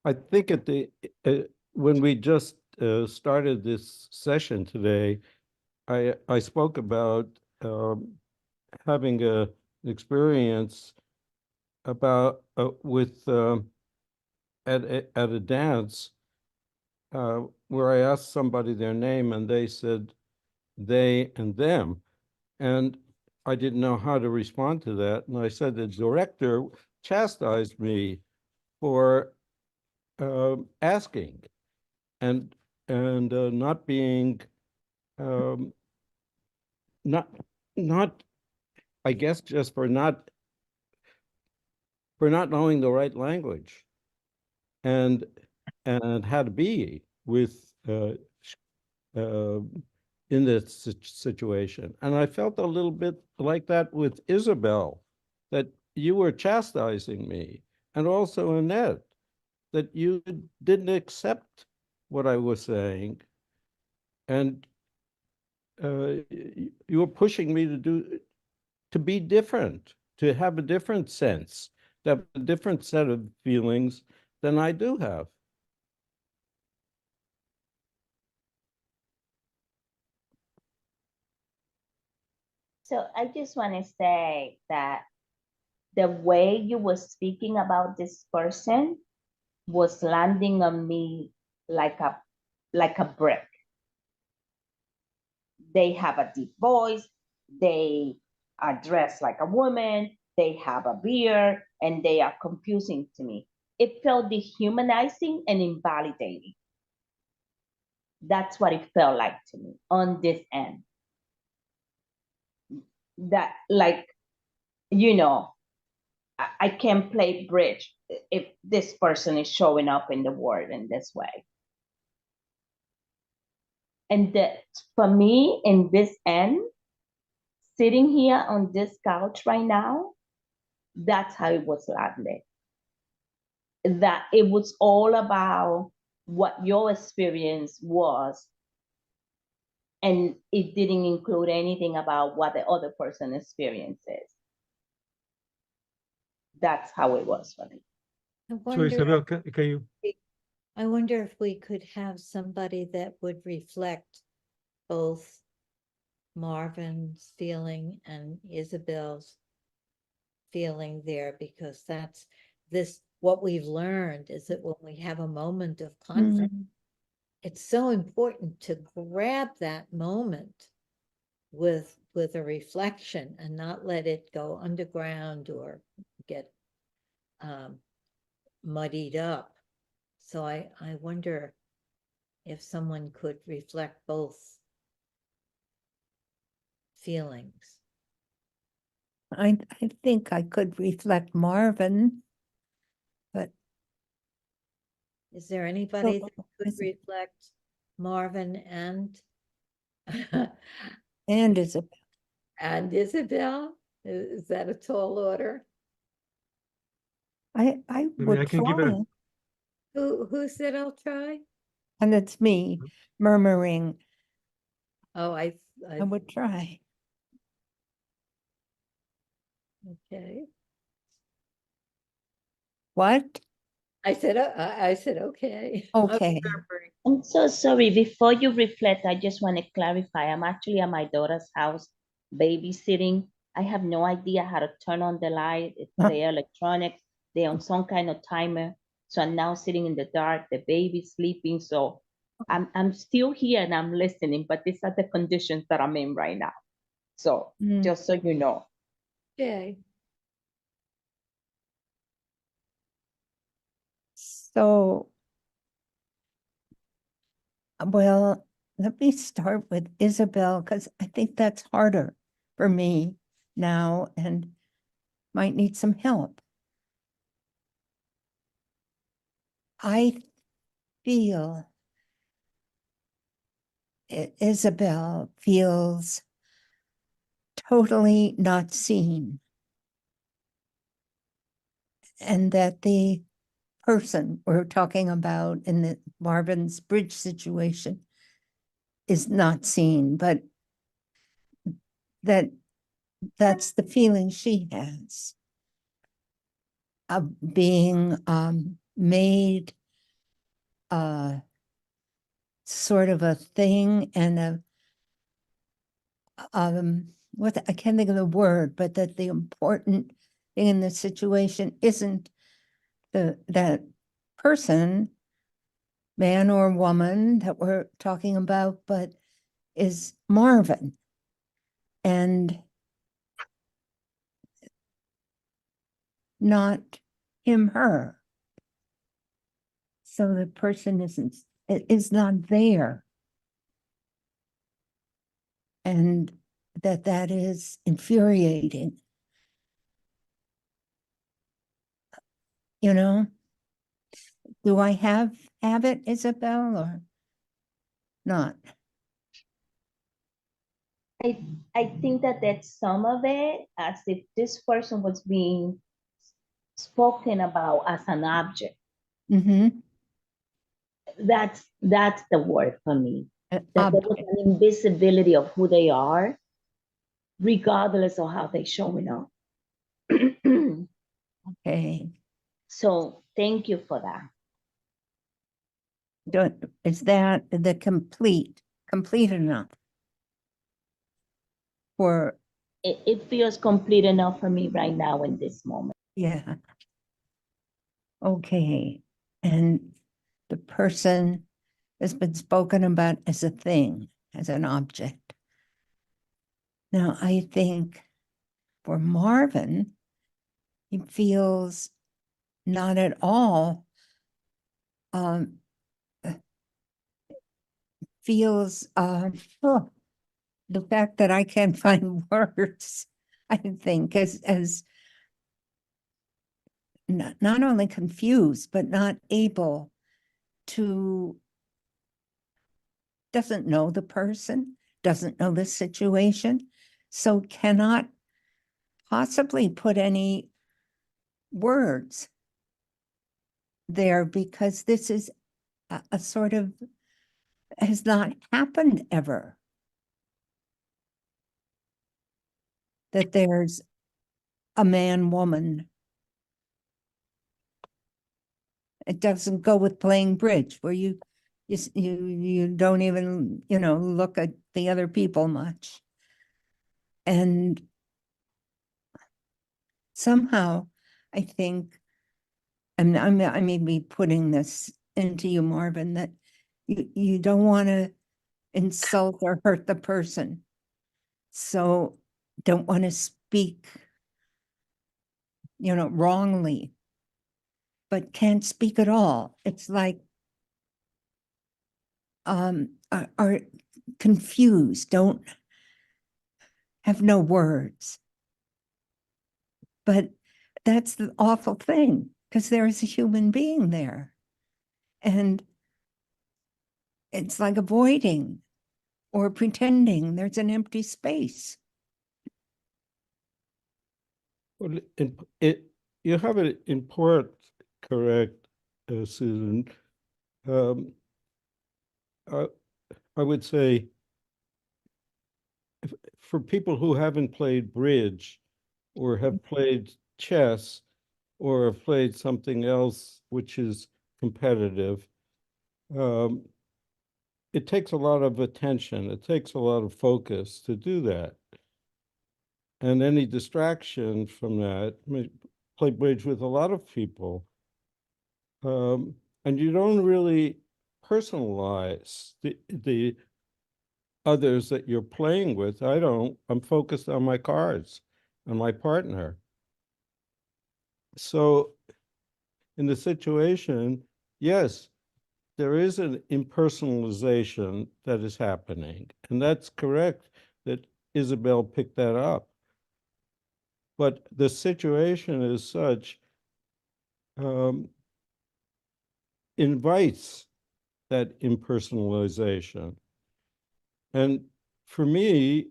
I think when we just started this session today, I spoke about having an experience about with at a dance where I asked somebody their name and they said they and them. And I didn't know how to respond to that. And I said the director chastised me for asking and not being not not I guess just for not knowing the right language and how to be with in this situation. And I felt a little bit like that with Isabel, that you were chastising me, and also Annette, that you didn't accept what I was saying, and you were pushing me to be different, to have a different sense, to have a different set of feelings than I do have. So I just want to say that the way you were speaking about this person was landing on me like a brick. They have a deep voice, they are dressed like a woman, they have a beard, and they are confusing to me. It felt dehumanizing and invalidating. That's what it felt like to me on this end. That, like, I can't play bridge if this person is showing up in the world in this way. And that for me, in this end, sitting here on this couch right now, that's how it was landed. That it was all about what your experience was, and it didn't include anything about what the other person experiences. That's how it was for me. I So wonder, Isabel, can you? I wonder if we could have somebody that would reflect both Marvin's feeling and Isabel's feeling there, because that's what we've learned is that when we have a moment of conflict, it's so important to grab that moment with a reflection and not let it go underground or get muddied up. So I wonder if someone could reflect both feelings. I think I could reflect Marvin, but Is there anybody So, that could is- reflect Marvin and and Isabel. and Isabel? Is that a tall order? I I would can give it try, Who said I'll try? and it's me murmuring, Oh, I would try. okay. What? I said okay. Okay. I'm so sorry. Before you reflect, I just want to clarify. I'm actually at my daughter's house babysitting. I have no idea how to turn on the light. It's the electronics. They're on some kind of timer. So I'm now sitting in the dark. The baby's sleeping. So I'm still here and I'm listening, but these are the conditions that I'm in right now. So just so you know. Okay. So, well, let me start with Isabel, because I think that's harder for me now and might need some help. I feel Isabel feels totally not seen, and that the person we're talking about in the Marvin's bridge situation is not seen, but that's the feeling she has of being made sort of a thing and I can't think of the word, but that the important thing in the situation isn't that person, man or woman that we're talking about, but is Marvin. And not him, her. So the person is not there. And that is infuriating. You know? Do I have it, Isabel, or not? I think that that's some of it, as if this person was being spoken about as an object. Mm-hmm. That's the word for me. That there was an invisibility of who they are, regardless of how they're showing up. Okay. So thank you for that. Is that the complete enough? For, It feels complete enough for me right now in this moment. yeah. Okay. And the person has been spoken about as a thing, as an object. Now, I think for Marvin, he feels not at all, feels, oh, the fact that I can't find words, I think, as not only confused, but not able to, doesn't know the person, doesn't know the situation, so cannot possibly put any words there, because this is a sort of, has not happened ever. That there's a man-woman. It doesn't go with playing bridge, where you don't even, look at the other people much. And somehow, I think, and I may be putting this into you, Marvin, that you don't want to insult or hurt the person. So don't want to speak, wrongly, but can't speak at all. It's like, are confused, don't have no words. But that's the awful thing, because there is a human being there. And it's like avoiding or pretending there's an empty space. Well, you have it in part correct, Susan. I would say, for people who haven't played bridge or have played chess or have played something else which is competitive, it takes a lot of attention. It takes a lot of focus to do that. And any distraction from that, play bridge with a lot of people, and you don't really personalize the others that you're playing with. I don't. I'm focused on my cards, on my partner. So in the situation, yes, there is an impersonalization that is happening, and that's correct that Isabel picked that up. But the situation is such, invites that impersonalization. And for me,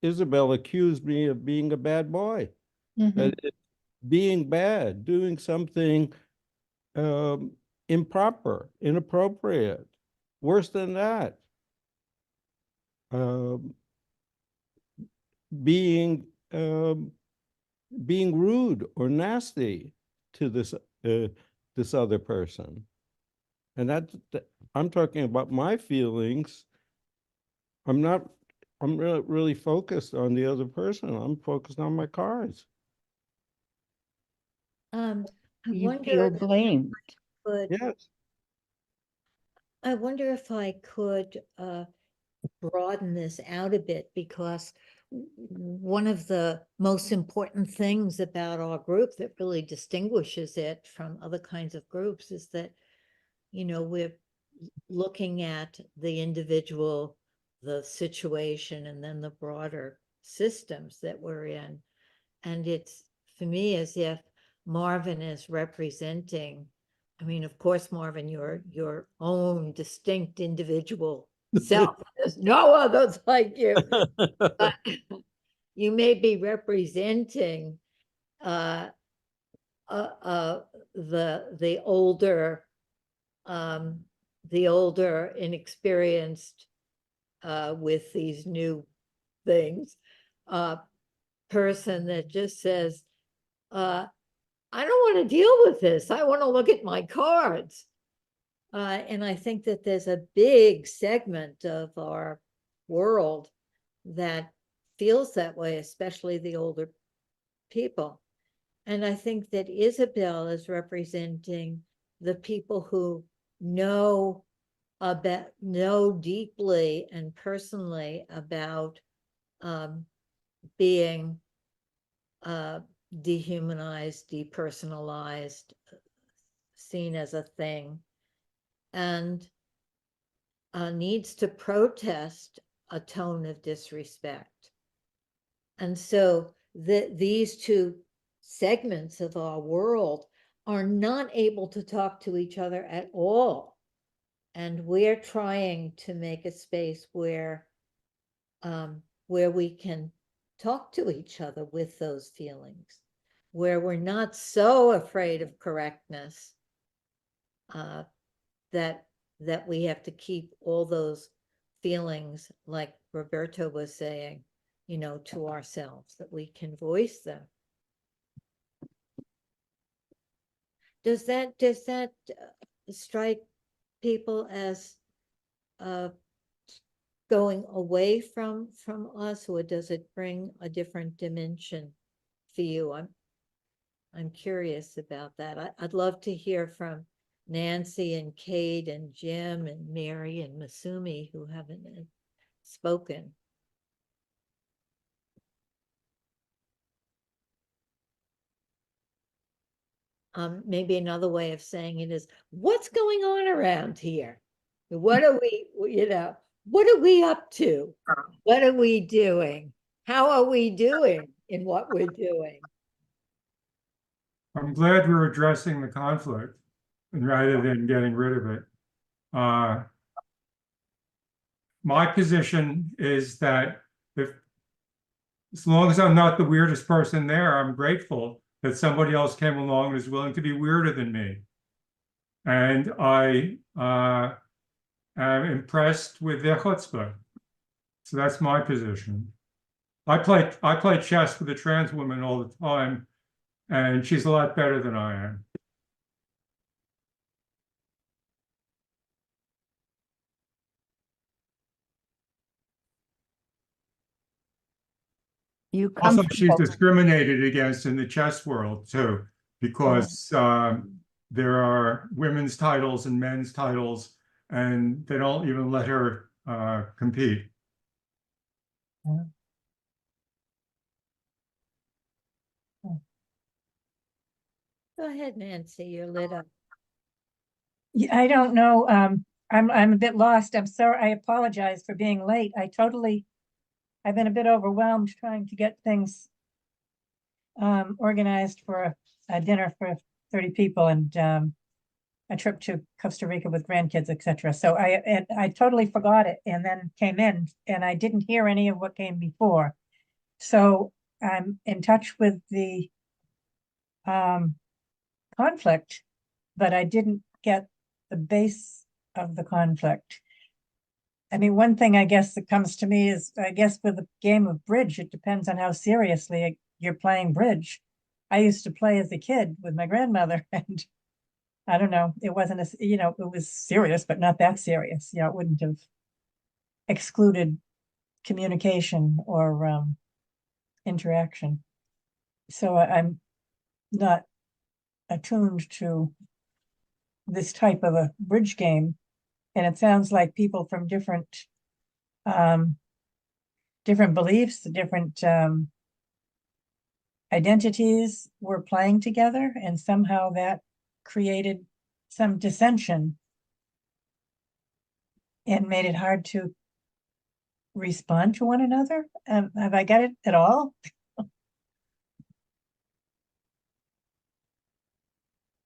Isabel accused me of being a bad boy, that being bad, doing something improper, inappropriate, worse than that, being rude or nasty to this other person. And I'm talking about my feelings. I'm really focused on the other person. I'm focused on my cards. I You wonder feel if blamed. could Yes. I wonder if I could broaden this out a bit, because one of the most important things about our group that really distinguishes it from other kinds of groups is that, we're looking at the individual, the situation, and then the broader systems that we're in. And it's, for me, as if Marvin is representing, I mean, of course, Marvin, your own distinct individual self. There's no others like you. But you may be representing the older inexperienced with these new things person that just says, I don't want to deal with this. I want to look at my cards. And I think that there's a big segment of our world that feels that way, especially the older people. And I think that Isabel is representing the people who know deeply and personally about being dehumanized, depersonalized, seen as a thing, and needs to protest a tone of disrespect. And so these two segments of our world are not able to talk to each other at all. And we're trying to make a space where we can talk to each other with those feelings, where we're not so afraid of correctness that we have to keep all those feelings, like Roberto was saying, to ourselves, that we can voice them. Does that strike people as going away from us, or does it bring a different dimension for you? I'm curious about that. I'd love to hear from Nancy and Kate and Jim and Mary and Masumi, who haven't spoken. Maybe another way of saying it is, what's going on around here? What are we, what are we up to? What are we doing? How are we doing in what we're doing? I'm glad we're addressing the conflict rather than getting rid of it. My position is that as long as I'm not the weirdest person there, I'm grateful that somebody else came along and is willing to be weirder than me. And I am impressed with their chutzpah. So that's my position. I play chess with a trans woman all the time, and she's a lot better than I am. You Also, she's comfortable? discriminated against in the chess world too, because there are women's titles and men's titles, and they don't even let her compete. Go ahead, Nancy, you're lit up. Yeah, I don't know. I'm a bit lost. I'm sorry. I apologize for being late. I've been a bit overwhelmed trying to get things organized for a dinner for 30 people and a trip to Costa Rica with grandkids, etc. So I totally forgot it, and then came in and I didn't hear any of what came before. So I'm in touch with the conflict, but I didn't get the base of the conflict. I mean, one thing I guess that comes to me is, I guess with a game of bridge, it depends on how seriously you're playing bridge. I used to play as a kid with my grandmother, and I don't know, it wasn't as, it was serious, but not that serious. It wouldn't have excluded communication or interaction. So I'm not attuned to this type of a bridge game. And it sounds like people from different beliefs, different identities were playing together, and somehow that created some dissension and made it hard to respond to one another. Have I got it at all?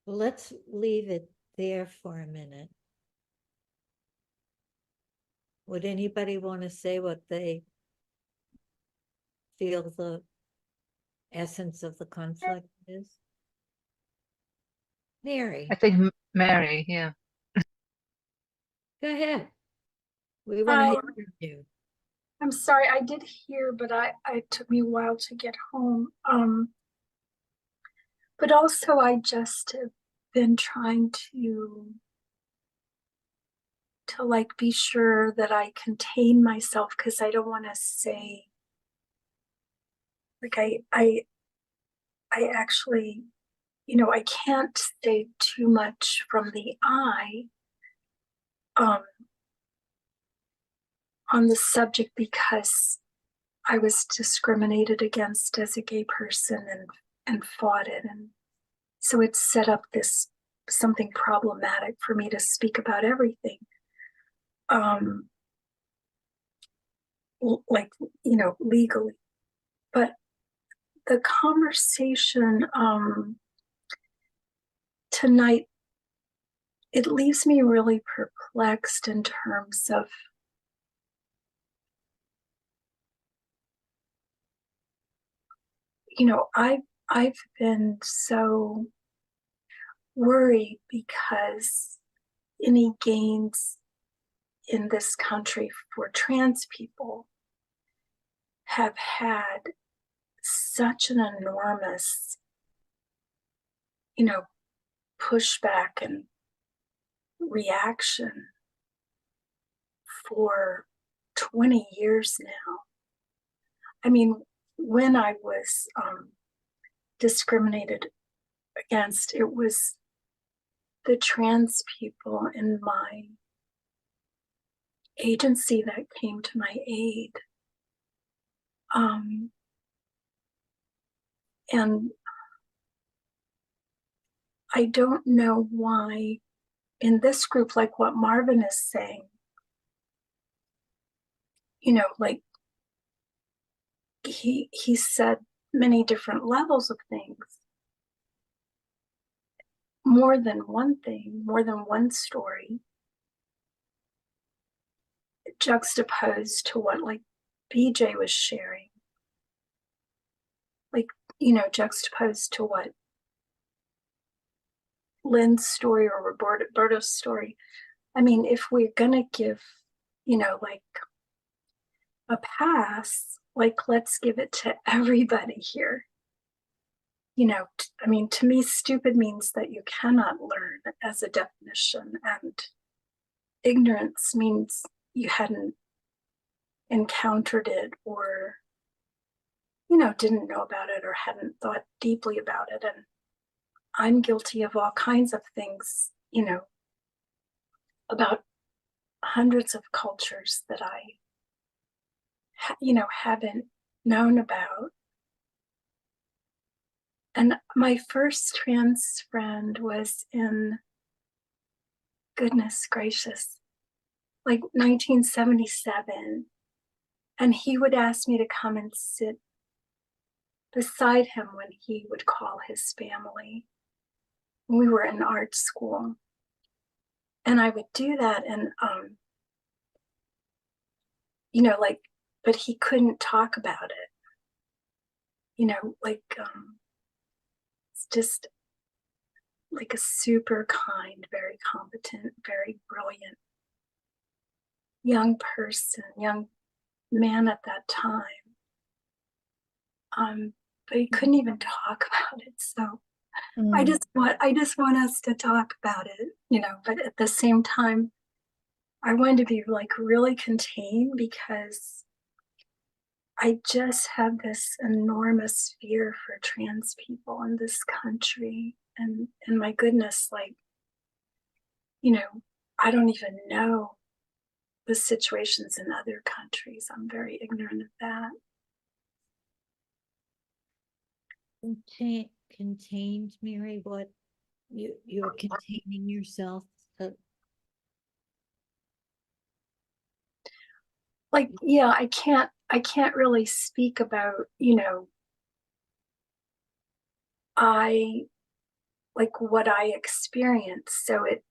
Let's leave it there for a minute. Would anybody want to say what they feel the essence of the conflict is? Mary, I think Mary, yeah. go ahead. We want to Hi. hear from you. I'm sorry, I did hear, but it took me a while to get home. But also I just have been trying to like be sure that I contain myself, because I don't want to say, like, I actually, you know, I can't say too much from the I on the subject, because I was discriminated against as a gay person and fought it, and so it set up this something problematic for me to speak about everything. Like, you know, legally. But the conversation tonight, it leaves me really perplexed in terms of, you know, I've been so worried because any gains in this country for trans people have had such an enormous, you know, pushback and reaction for 20 years now. I mean, when I was discriminated against, it was the trans people in my agency that came to my aid. And I don't know why in this group, like what Marvin is saying, you know, like he said many different levels of things, more than one thing, more than one story, juxtaposed to what like BJ was sharing, like, you know, juxtaposed to what Lynn's story or Roberto's story. I mean, if we're gonna give, you know, like a pass, like let's give it to everybody here. You know, I mean, to me, stupid means that you cannot learn as a definition, and ignorance means you hadn't encountered it, or, you know, didn't know about it, or hadn't thought deeply about it. And I'm guilty of all kinds of things, you know, about hundreds of cultures that I, you know, haven't known about. And my first trans friend was in, goodness gracious, like 1977. And he would ask me to come and sit beside him when he would call his family. We were in art school. And I would do that, and you know, like, but he couldn't talk about it. You know, like it's just like a super kind, very competent, very brilliant young person, young man at that time. But he couldn't even talk about it. So I just want us to talk about it, you know, but at the same time, I wanted to be like really contained, because I just have this enormous fear for trans people in this country. And my goodness, like, you know, I don't even know the situations in other countries. I'm very ignorant of that. Contained, Mary, what you're containing yourself. Like, yeah, I can't really speak about, you know, what I experienced. So it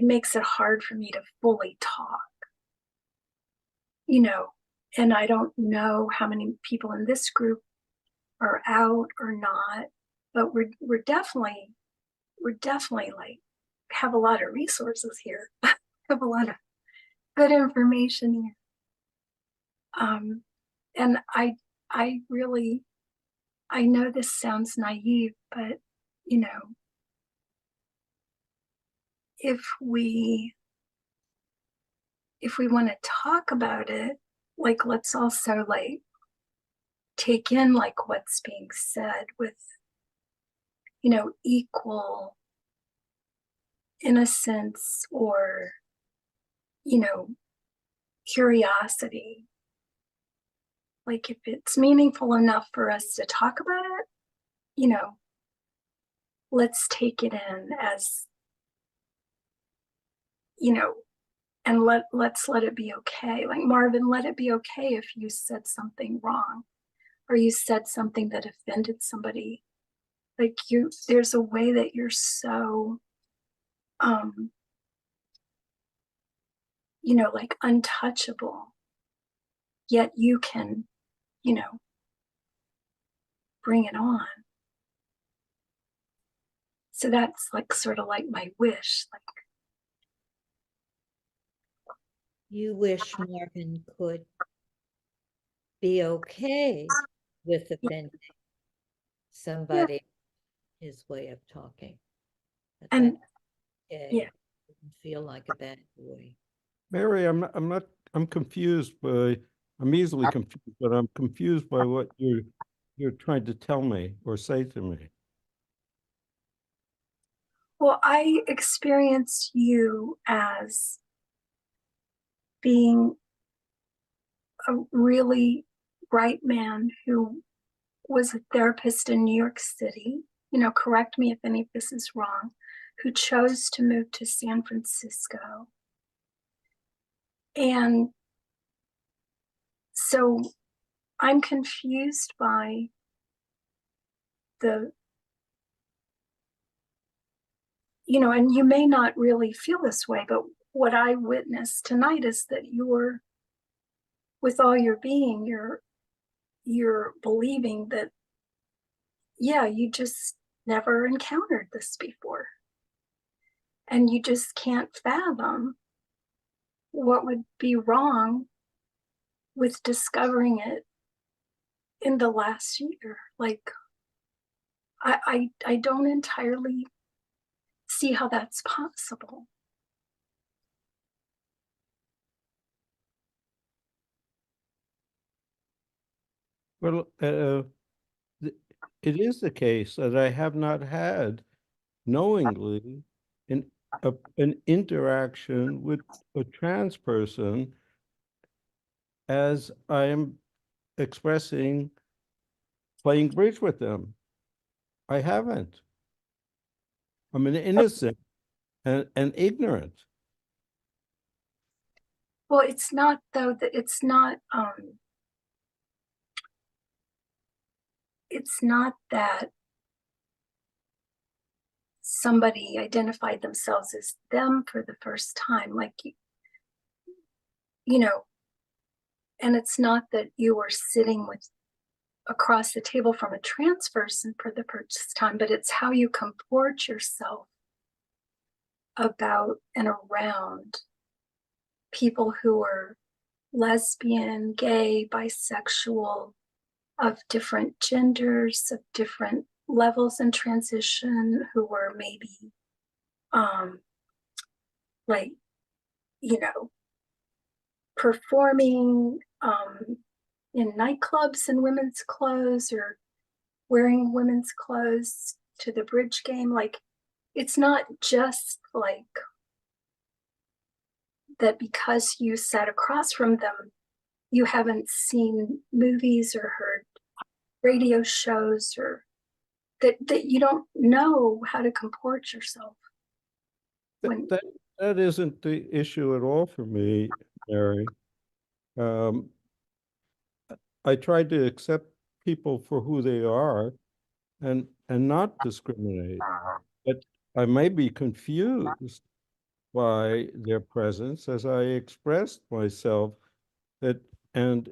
makes it hard for me to fully talk, you know, and I don't know how many people in this group are out or not, but we're definitely like have a lot of resources here, have a lot of good information here. And I really, I know this sounds naive, but you know, if we want to talk about it, like, let's also like take in like what's being said with, you know, equal innocence or, you know, curiosity. Like, if it's meaningful enough for us to talk about it, you know, let's take it in as, you know, and let's let it be okay. Like, Marvin, let it be okay if you said something wrong or you said something that offended somebody. Like, there's a way that you're so, you know, like untouchable, yet you can, you know, bring it on. So that's like sort of like my wish. Like, You wish Marvin could be okay with offending somebody, his way of talking. and okay. yeah. Wouldn't feel like a bad boy. Mary, I'm confused I'm easily confused, but I'm confused by what you're trying to tell me or say to me. Well, I experience you as being a really bright man who was a therapist in New York City. You know, correct me if any of this is wrong, who chose to move to San Francisco. And so I'm confused by the, you know, and you may not really feel this way, but what I witnessed tonight is that you're, with all your being, you're believing that, yeah, you just never encountered this before. And you just can't fathom what would be wrong with discovering it in the last year. Like, I don't entirely see how that's possible. Well, it is the case that I have not had knowingly an interaction with a trans person as I am expressing playing bridge with them. I haven't. I'm an innocent and ignorant. Well, it's not, though, that it's not that somebody identified themselves as them for the first time, like, you know, and it's not that you were sitting with across the table from a trans person for the first time, but it's how you comport yourself about and around people who are lesbian, gay, bisexual, of different genders, of different levels in transition, who were maybe like, you know, performing in nightclubs in women's clothes or wearing women's clothes to the bridge game. Like, it's not just like that because you sat across from them, you haven't seen movies or heard radio shows, or that you don't know how to comport yourself. When That isn't the issue at all for me, Mary. I try to accept people for who they are and not discriminate. But I may be confused by their presence as I expressed myself that, and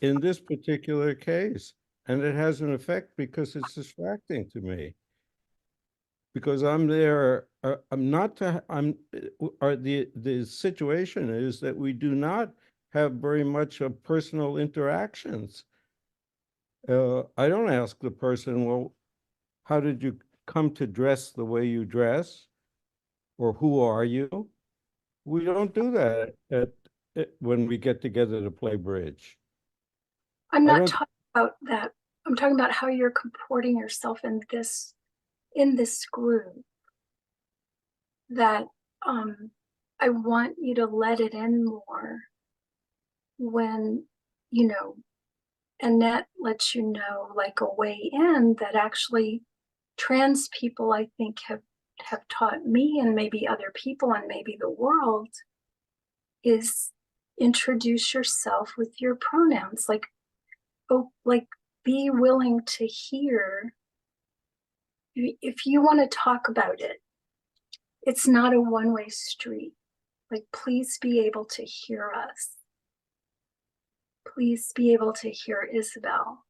in this particular case, and it has an effect because it's distracting to me. Because I'm there, I'm not to, I'm, or the situation is that we do not have very much of personal interactions. I don't ask the person, well, how did you come to dress the way you dress? Or who are you? We don't do that when we get together to play bridge. I'm I not don't- talking about that. I'm talking about how you're comporting yourself in this group. That I want you to let it in more when, you know, Annette lets you know, like a way in, that actually trans people, I think, have taught me, and maybe other people, and maybe the world, is introduce yourself with your pronouns. Like, oh, like, be willing to hear. If you want to talk about it, it's not a one-way street. Like, please be able to hear us. Please be able to hear Isabel.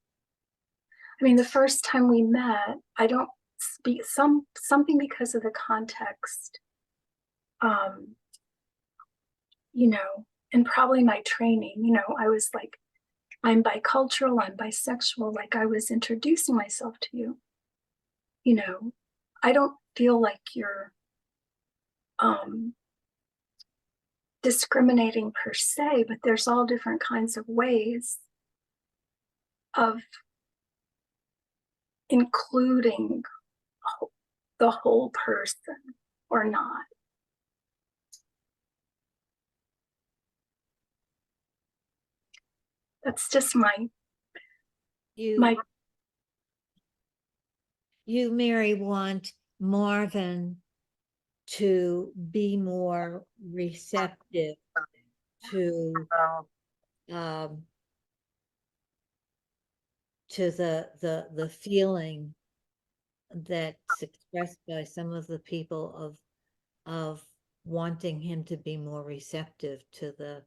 I mean, the first time we met, I don't speak something because of the context, you know, and probably my training, you know, I was like, I'm bicultural, I'm bisexual, like I was introducing myself to you. You know, I don't feel like you're discriminating per se, but there's all different kinds of ways of including the whole person or not. That's just You, Mary, want Marvin to be more receptive to the feeling that's expressed by some of the people of wanting him to be more receptive to the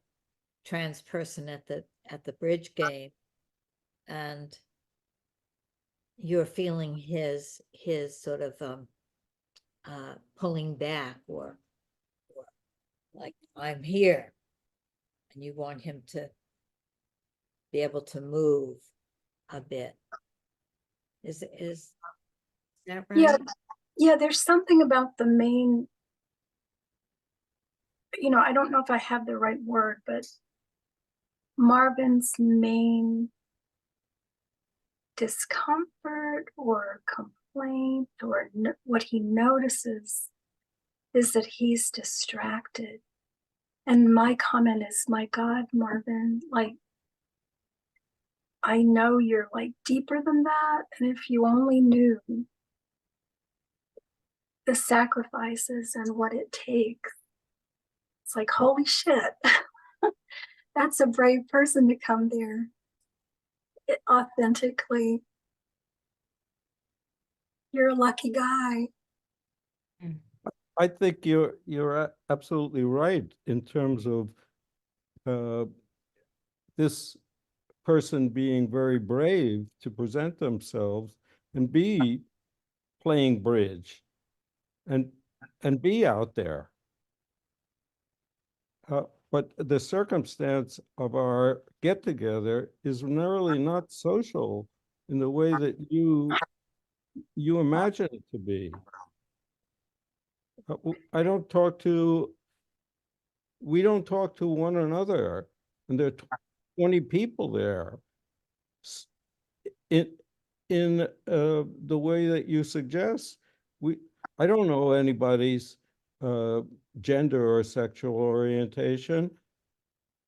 trans person at the bridge game, and you're feeling his sort of pulling back, or like, I'm here, and you want him to be able to move a bit. Is that right? Yeah, there's something about the main, you know, I don't know if I have the right word, but Marvin's main discomfort or complaint, or what he notices, is that he's distracted. And my comment is, my God, Marvin, like, I know you're like deeper than that. And if you only knew the sacrifices and what it takes, it's like, holy shit, that's a brave person to come there authentically. You're a lucky guy. I think you're absolutely right in terms of this person being very brave to present themselves and be playing bridge and be out there. But the circumstance of our get together is really not social in the way that you imagine it to be. We don't talk to one another, and there are 20 people there. In the way that you suggest, I don't know anybody's gender or sexual orientation.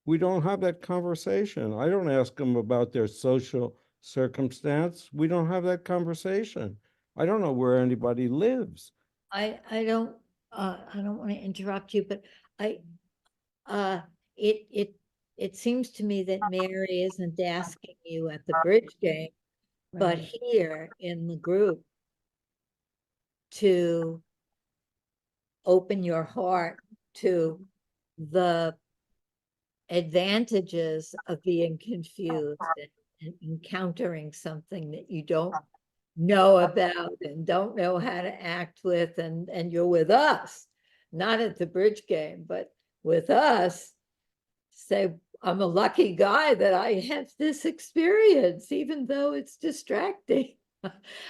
We don't have that conversation. I don't ask them about their social circumstance. We don't have that conversation. I don't know where anybody lives. I don't want to interrupt you, but it seems to me that Mary isn't asking you at the bridge game, but Right. here in the group to open your heart to the advantages of being confused and encountering something that you don't know about and don't know how to act with, and you're with us, not at the bridge game, but with us. Say, I'm a lucky guy that I have this experience, even though it's distracting.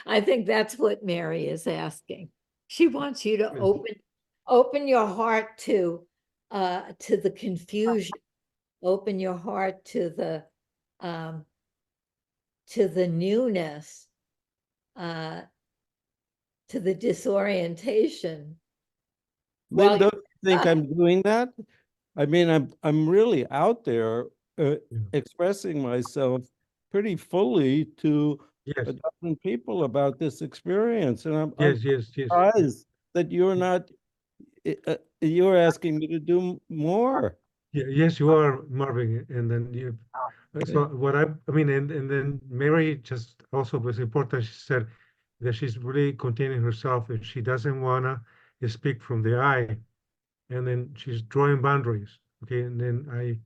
I think that's what Mary is asking. She wants you to open your heart to the confusion, open your heart to the newness, to the disorientation. Lynn, While don't you think I'm doing that? I mean, I'm really out there expressing myself pretty fully to Yes, a dozen people about this experience, and I'm yes. surprised that you're not. You're asking me to do more. Yeah, yes, you are, Marvin. And then you, so what I mean, and then Mary just also was important. She said that she's really containing herself and she doesn't wanna speak from the I, and then she's drawing boundaries. Okay, and then I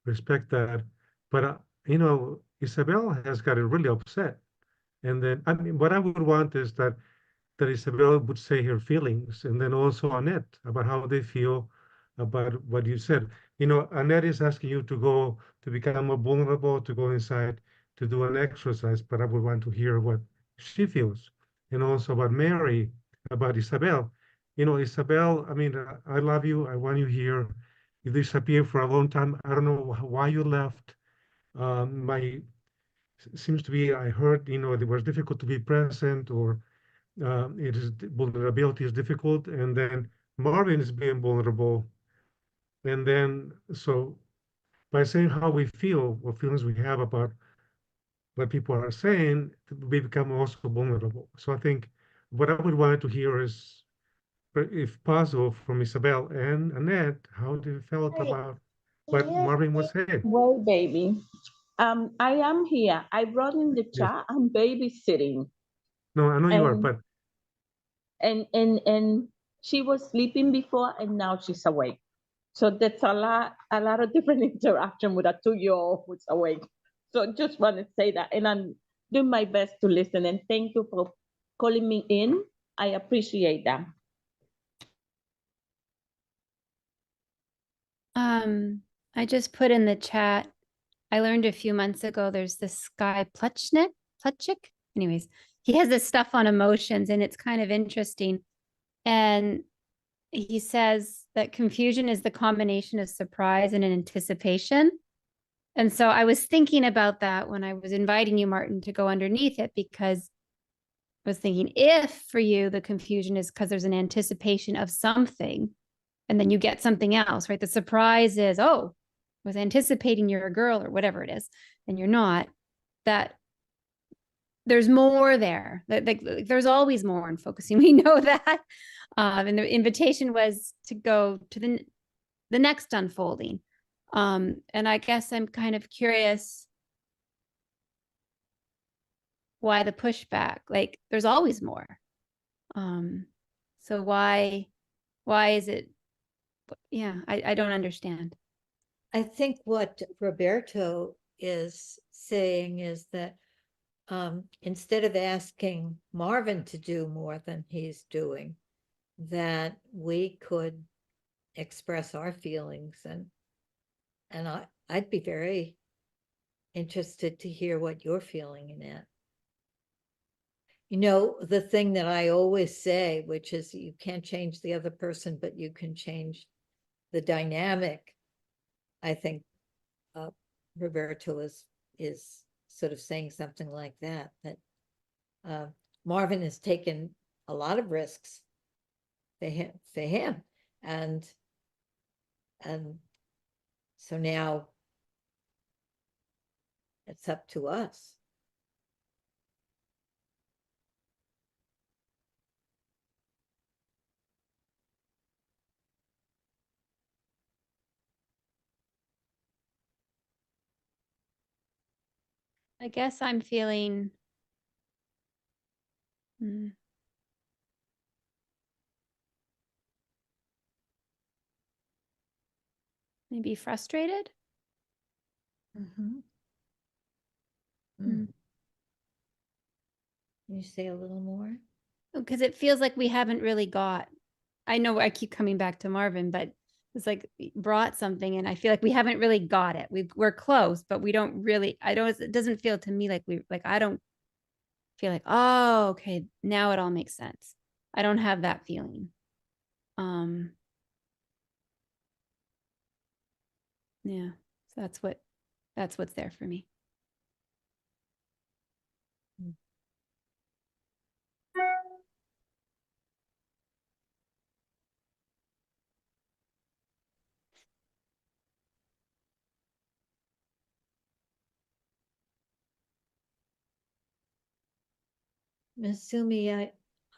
respect that. But Isabel has gotten really upset. And then I mean, what I would want is that Isabel would say her feelings, and then also Annette about how they feel about what you said. Annette is asking you to go to become more vulnerable, to go inside, to do an exercise, but I would want to hear what she feels. And also about Mary, about Isabel. Isabel, I mean, I love you. I want you here. You disappeared for a long time. I don't know why you left. My seems to be, I heard, it was difficult to be present, or vulnerability is difficult, and then Marvin is being vulnerable, and then so by saying how we feel, what feelings we have about what people are saying, we become also vulnerable. So I think what I would want to hear is, if possible, from Isabel and Annette, how they felt about what Marvin was saying. Well, baby, I am here. I wrote in the Yes. chat, I'm babysitting. No, I know you are, And but and she was sleeping before and now she's awake. So that's a lot of different interaction with a 2-year-old who's awake. So just want to say that. And I'm doing my best to listen. And thank you for calling me in. I appreciate that. I just put in the chat. I learned a few months ago there's this guy Plutchik. Anyways, he has this stuff on emotions and it's kind of interesting. And he says that confusion is the combination of surprise and anticipation. And so I was thinking about that when I was inviting you, Martin, to go underneath it, because I was thinking, if for you the confusion is because there's an anticipation of something and then you get something else, right? The surprise is, oh, I was anticipating you're a girl or whatever it is, and you're not, that there's more there. Like there's always more in focusing. We know that. And the invitation was to go to the next unfolding. And I guess I'm kind of curious why the pushback. Like there's always more. So why is it? Yeah, I don't understand. I think what Roberto is saying is that instead of asking Marvin to do more than he's doing, that we could express our feelings, and I'd be very interested to hear what you're feeling in it. The thing that I always say, which is you can't change the other person, but you can change the dynamic. I think Roberto is sort of saying something like that Marvin has taken a lot of risks for him. And so now it's up to us. I guess I'm feeling maybe frustrated. Mhm. Mm. Can you say a little more? Because it feels like we haven't really got, I know I keep coming back to Marvin, but it's like brought something and I feel like we haven't really got it. We're close, but we don't really, it doesn't feel to me like I don't feel like, oh, okay, now it all makes sense. I don't have that feeling. Yeah, so that's what's there for me. Miss Sumi,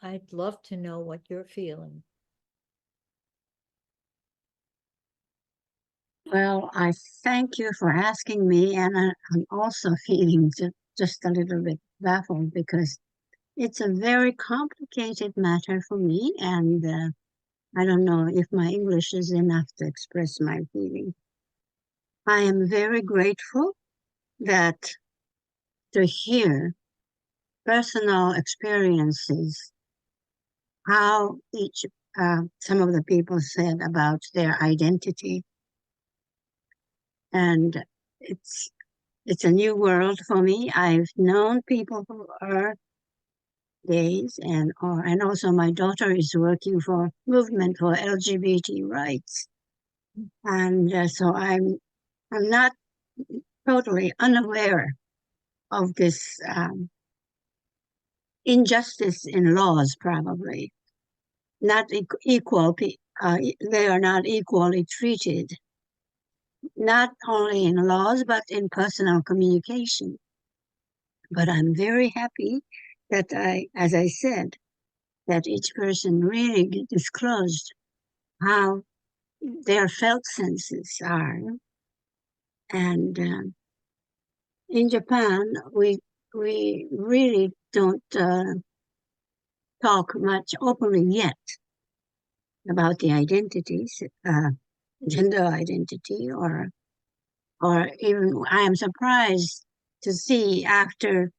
I'd love to know what you're feeling. Well, I thank you for asking me, and I'm also feeling just a little bit baffled because it's a very complicated matter for me, and I don't know if my English is enough to express my feeling. I am very grateful that to hear personal experiences, how each some of the people said about their identity, and it's a new world for me. I've known people who are gays, and also my daughter is working for movement for LGBT rights, and so I'm not totally unaware of this injustice in laws. Probably not equal. They are not equally treated, not only in laws but in personal communication. But I'm very happy that as I said, that each person really disclosed how their felt senses are. And in Japan, we really don't talk much openly yet about the identities, gender identity, or even I am surprised to see after,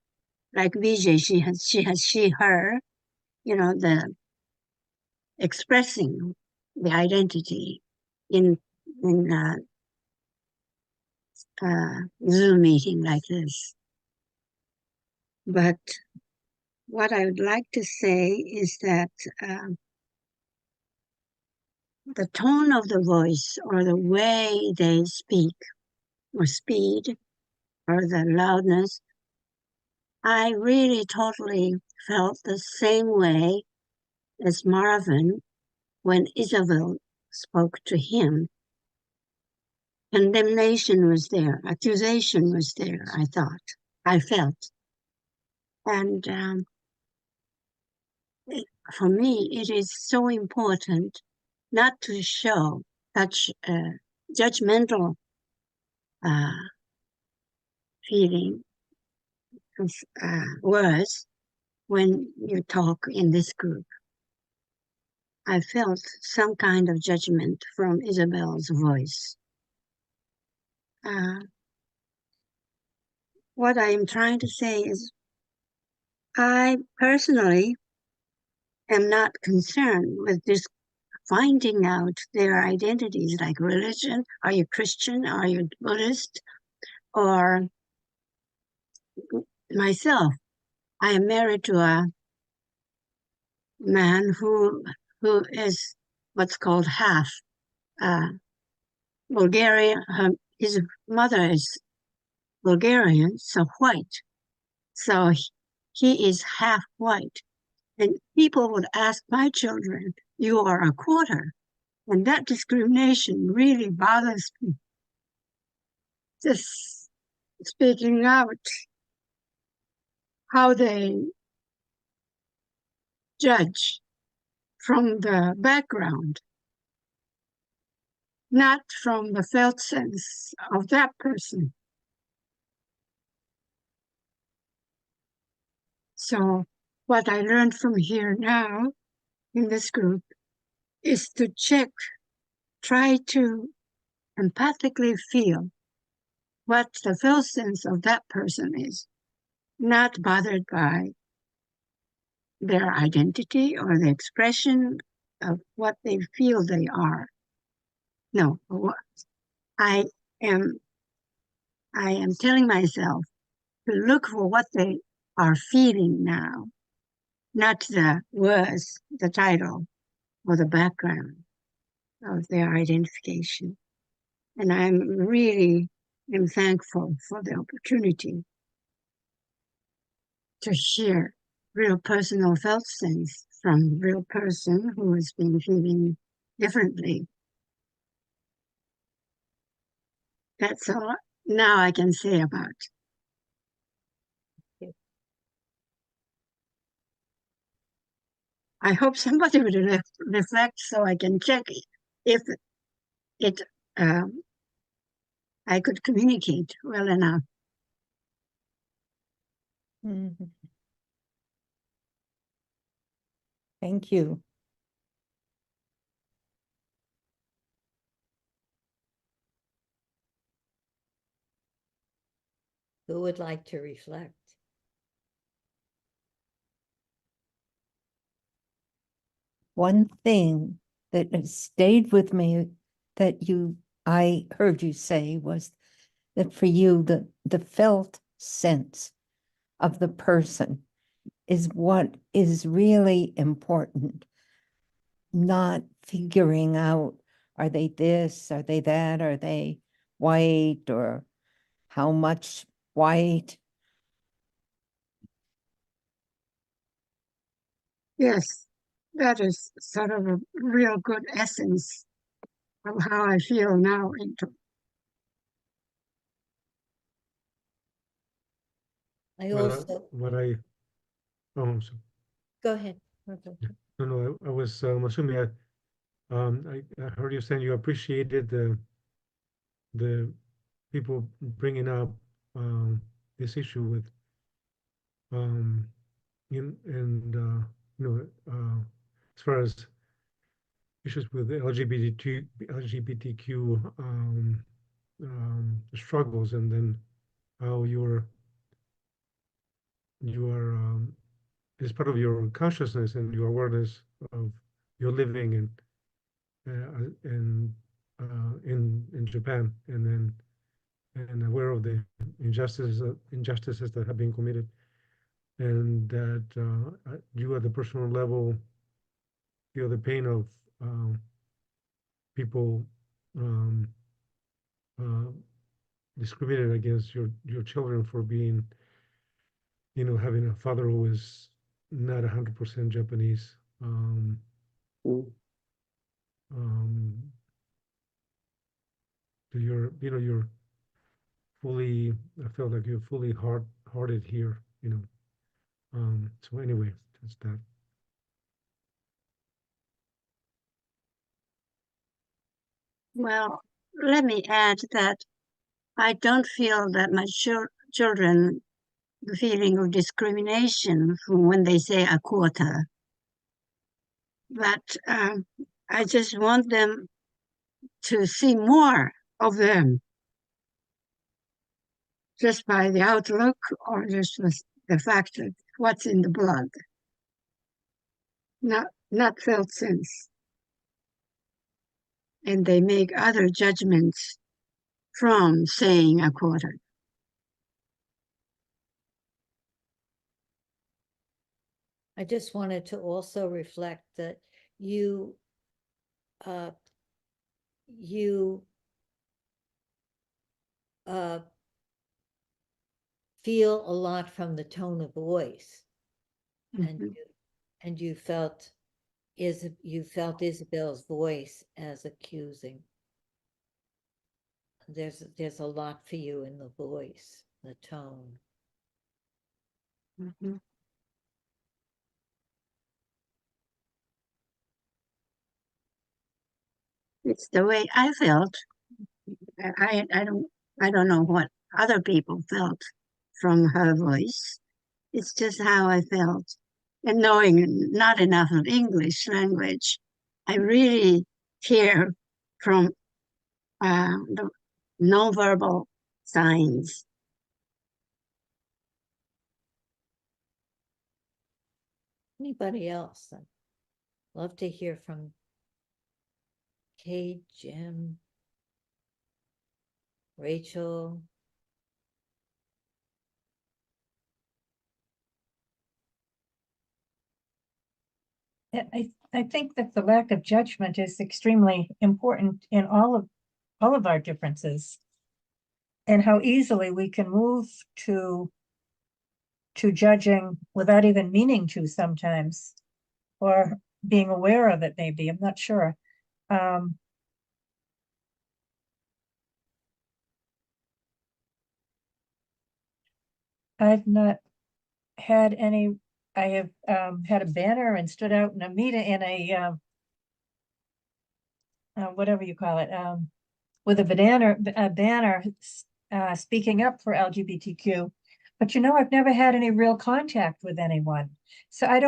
like Vijay, she has she her, the expressing the identity in Zoom meeting like this. But what I would like to say is that the tone of the voice or the way they speak or speed or the loudness, I really totally felt the same way as Marvin when Isabel spoke to him. Condemnation was there, accusation was there, I felt. And for me, it is so important not to show such judgmental feeling of words when you talk in this group. I felt some kind of judgment from Isabel's voice. What I am trying to say is I personally am not concerned with this finding out their identities, like religion. Are you Christian? Are you Buddhist? Or myself, I am married to a man who is what's called half Bulgarian. His mother is Bulgarian, so white. So he is half white. And people would ask my children, you are a quarter. And that discrimination really bothers me. Just speaking out how they judge from the background, not from the felt sense of that person. So what I learned from here now in this group is to try to empathically feel what the felt sense of that person is, not bothered by their identity or the expression of what they feel they are. No, I am telling myself to look for what they are feeling now, not the words, the title, or the background of their identification. And I'm really am thankful for the opportunity to share real personal felt sense from real person who has been feeling differently. That's all now I can say about. I hope somebody would reflect so I can check if it I could communicate well enough. Mhm. Thank you. Who would like to reflect? One thing that has stayed with me that I heard you say was that for you, the felt sense of the person is what is really important, not figuring out, are they this, are they that, are they white, or how much white? Yes, that is sort of a real good essence of how I feel now into. I Well, also, I'm sorry. go ahead. No, I was assuming I heard you saying you appreciated the people bringing up this issue with um, as far as issues with the LGBTQ struggles, and then how you are is part of your consciousness and your awareness of your living in Japan, and then and aware of the injustices that have been committed, and that you at the personal level feel the pain of people um, uh, discriminated against your children for being, having a father who is not 100% Japanese. Um, so you're fully, I felt like you're fully hearted here, so anyway, that's that. Well, let me add that I don't feel that my children the feeling of discrimination from when they say a quarter. But I just want them to see more of them, just by the outlook or just with the fact that what's in the blood, not felt sense. And they make other judgments from saying a quarter. I just wanted to also reflect that you uh, feel a lot from the tone of voice, Mhm. and you felt, you felt Isabel's voice as accusing. There's a lot for you in the voice, the tone. Mhm. It's the way I felt. I don't know what other people felt from her voice. It's just how I felt. And knowing not enough of English language, I really hear from the nonverbal signs. Anybody else? I'd love to hear from Kate, Jim, Rachel. I think that the lack of judgment is extremely important in all of our differences. And how easily we can move to judging without even meaning to sometimes, or being aware of it maybe, I'm not sure. I've not had any, I have had a banner and stood out in a meeting in a whatever you call it, with a banner speaking up for LGBTQ. But you know, I've never had any real contact with anyone. So I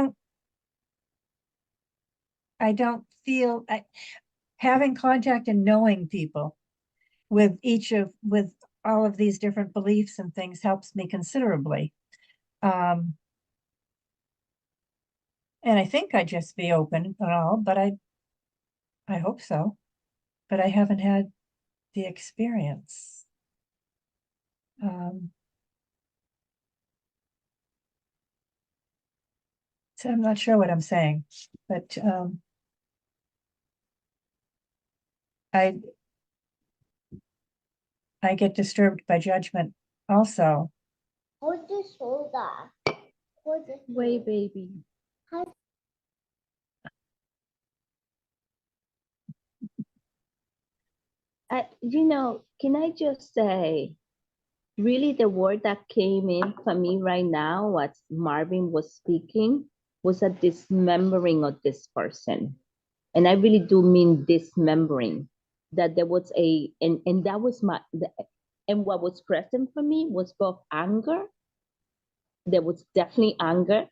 don't feel having contact and knowing people with all of these different beliefs and things helps me considerably. And I think I'd just be open and all, but I hope so. But I haven't had the experience. So I'm not sure what I'm saying, but I get disturbed by judgment also. Hold the shoulder. Hold the Way, baby. Can I just say, really the word that came in for me right now, what Marvin was speaking, was a dismembering of this person. And I really do mean dismembering. That there was and that was and what was present for me was both anger. There was definitely anger.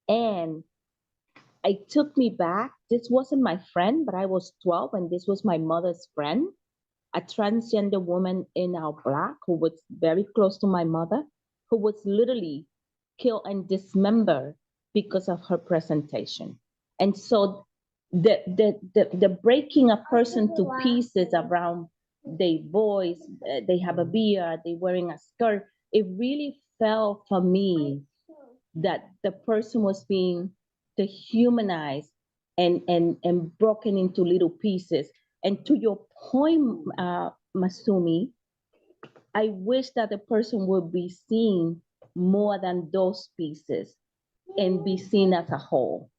And it took me back. This wasn't my friend, but I was 12 and this was my mother's friend, a transgender woman in our block who was very close to my mother, who was literally killed and dismembered because of her presentation. And so the breaking a person to pieces around their voice, they have a beard, they wearing a skirt, it really felt for me that the person was being dehumanized and broken into little pieces. And to your point, Masumi, I wish that the person would be seen more than those pieces and be seen as a whole.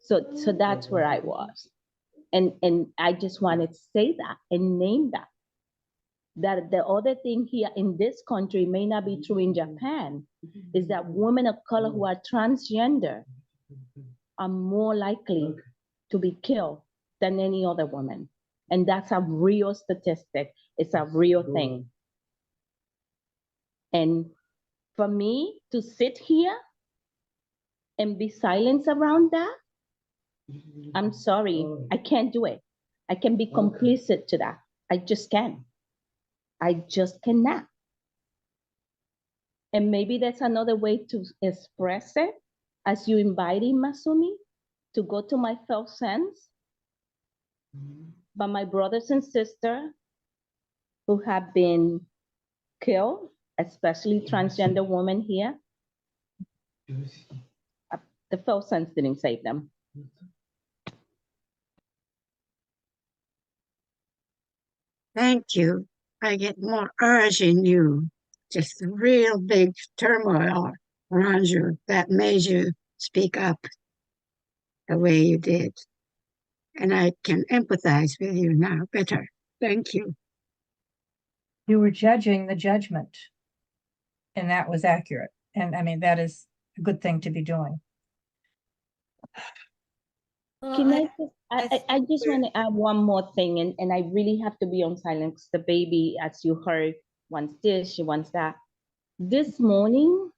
So that's where I was. And I just wanted to say that and name that. That the other thing here in this country may not be true in Japan, is that women of color who are transgender are more likely to be killed than any other woman. And that's a real statistic. It's a real thing. And for me to sit here and be silent around that, I'm sorry, I can't do it. I can be complicit to that. I just can't. I just cannot. And maybe that's another way to express it, as you invited Masumi to go to my felt sense. But my brothers and sisters who have been killed, especially transgender women here, the felt sense didn't save them. Thank you. I get more urge in you, just a real big turmoil around you that made you speak up. the way you did. And I can empathize with you now better. Thank you. You were judging the judgment. And that was accurate. And I mean, that is a good thing to be doing. Can I just want to add one more thing, and I really have to be on silent because the baby, as you heard, wants this, she wants that. This morning,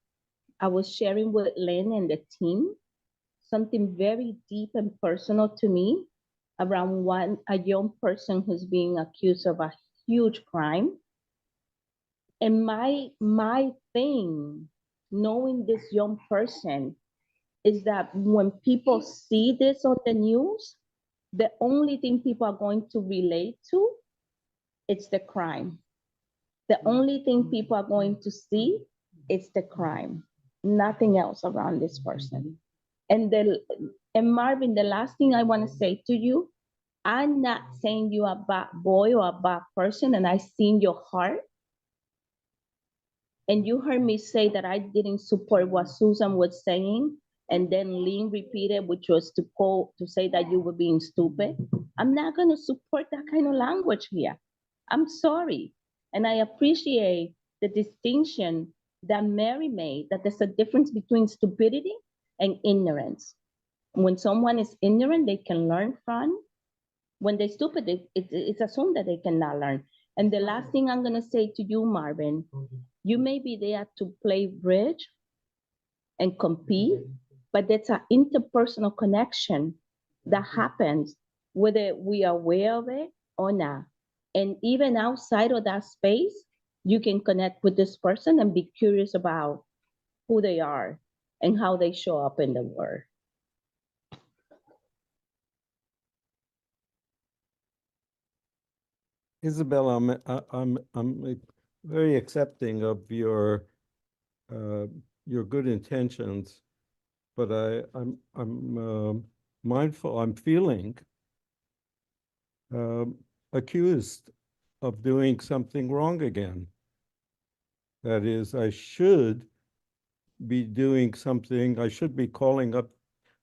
I was sharing with Lynn and the team something very deep and personal to me around a young person who's being accused of a huge crime. And my thing, knowing this young person, is that when people see this on the news, the only thing people are going to relate to, it's the crime. The only thing people are going to see, it's the crime. Nothing else around this person. And Marvin, the last thing I want to say to you, I'm not saying you're a bad boy or a bad person, and I seen your heart. And you heard me say that I didn't support what Susan was saying, and then Lynn repeated, which was to say that you were being stupid. I'm not going to support that kind of language here. I'm sorry. And I appreciate the distinction that Mary made, that there's a difference between stupidity and ignorance. When someone is ignorant, they can learn from. When they're stupid, it's assumed that they cannot learn. And the last thing I'm going to say to you, Marvin, you may be there to play bridge and compete, but that's an interpersonal connection that happens whether we are aware of it or not. And even outside of that space, you can connect with this person and be curious about who they are and how they show up in the world. Isabel, I'm very accepting of your good intentions, but I'm mindful. I'm feeling accused of doing something wrong again. That is, I should be doing something. I should be calling up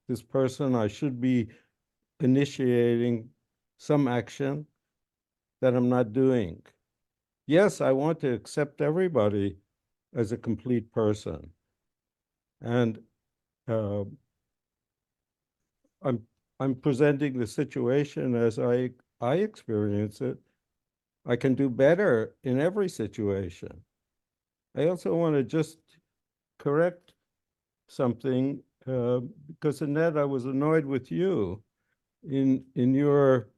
this person. I should be initiating some action that I'm not doing. Yes, I want to accept everybody as a complete person. And I'm presenting the situation as I experience it. I can do better in every situation. I also want to just correct something, because Annette, I was annoyed with you in your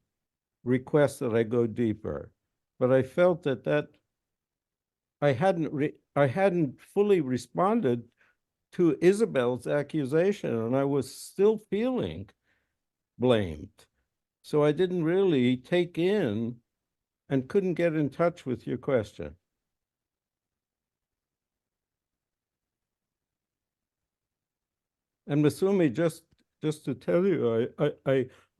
request that I go deeper. But I felt that I hadn't fully responded to Isabel's accusation, and I was still feeling blamed. So I didn't really take in and couldn't get in touch with your question. And Masumi, just to tell you,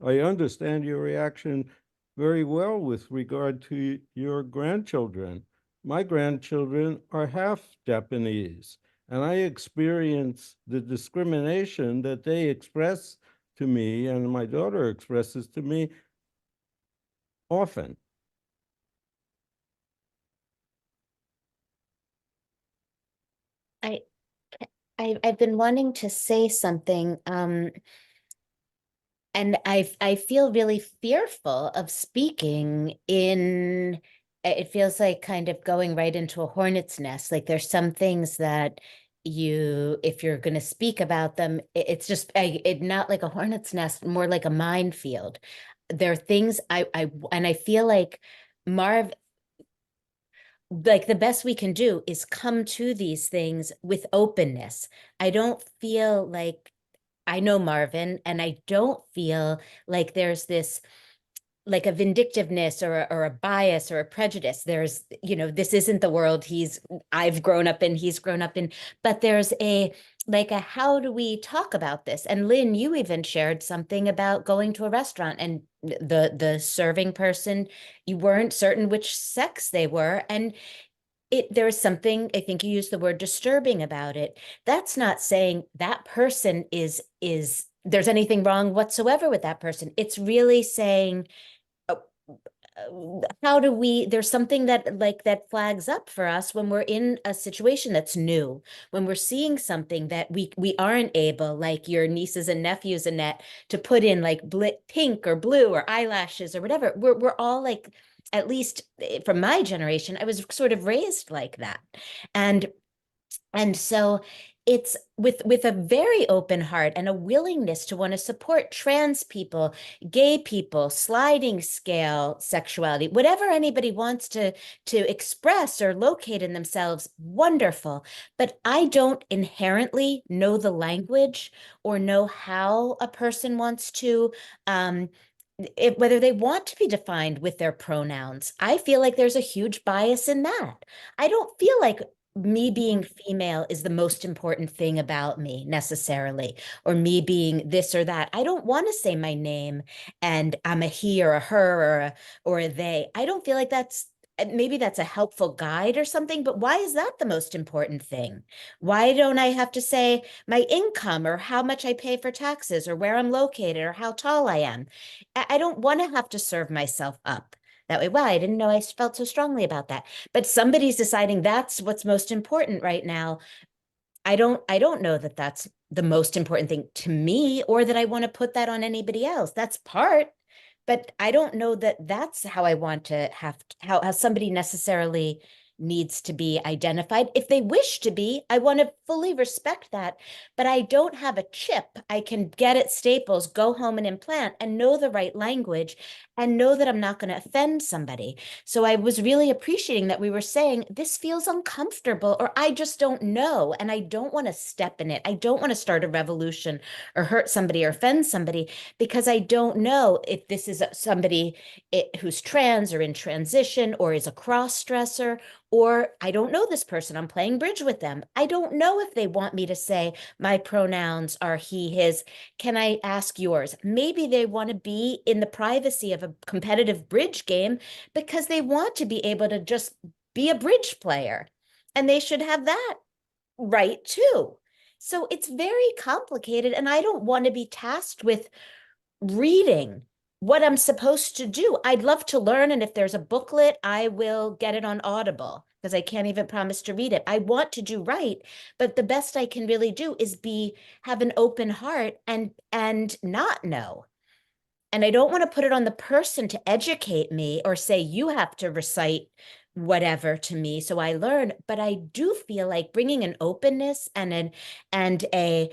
I understand your reaction very well with regard to your grandchildren. My grandchildren are half Japanese, and I experience the discrimination that they express to me and my daughter expresses to me often. I've been wanting to say something, and I feel really fearful of speaking in. It feels like kind of going right into a hornet's nest. Like there's some things that if you're going to speak about them, it's just not like a hornet's nest, more like a minefield. There are things and I feel like Marv, like the best we can do is come to these things with openness. I don't feel like, I know Marvin, and I don't feel like there's this like a vindictiveness or a bias or a prejudice. There's, this isn't the world I've grown up in, he's grown up in, but there's how do we talk about this? And Lynn, you even shared something about going to a restaurant and the serving person, you weren't certain which sex they were. And there was something, I think you used the word disturbing about it. That's not saying that person is there's anything wrong whatsoever with that person. It's really saying, how do we, there's something that like that flags up for us when we're in a situation that's new, when we're seeing something that we aren't able, like your nieces and nephews, Annette, to put in like pink or blue or eyelashes or whatever. We're all like, at least from my generation, I was sort of raised like that. And so it's with a very open heart and a willingness to want to support trans people, gay people, sliding scale sexuality, whatever anybody wants to express or locate in themselves, wonderful. But I don't inherently know the language or know how a person wants to whether they want to be defined with their pronouns. I feel like there's a huge bias in that. I don't feel like me being female is the most important thing about me necessarily, or me being this or that. I don't want to say my name and I'm a he or a her or a they. I don't feel like maybe that's a helpful guide or something, but why is that the most important thing? Why don't I have to say my income or how much I pay for taxes or where I'm located or how tall I am? I don't want to have to serve myself up that way. Wow, I didn't know I felt so strongly about that. But somebody's deciding that's what's most important right now. I don't know that that's the most important thing to me, or that I want to put that on anybody else. That's part, but I don't know that that's how I want to have how somebody necessarily needs to be identified. If they wish to be, I want to fully respect that, but I don't have a chip I can get at Staples, go home and implant and know the right language and know that I'm not going to offend somebody. So I was really appreciating that we were saying this feels uncomfortable, or I just don't know, and I don't want to step in it. I don't want to start a revolution or hurt somebody or offend somebody, because I don't know if this is somebody who's trans or in transition or is a cross-dresser, or I don't know this person. I'm playing bridge with them. I don't know if they want me to say my pronouns are he, his. Can I ask yours? Maybe they want to be in the privacy of a competitive bridge game because they want to be able to just be a bridge player, and they should have that right too. So it's very complicated, and I don't want to be tasked with reading what I'm supposed to do. I'd love to learn, and if there's a booklet, I will get it on Audible, because I can't even promise to read it. I want to do right, but the best I can really do is have an open heart and not know. And I don't want to put it on the person to educate me or say you have to recite whatever to me so I learn, but I do feel like bringing an openness and a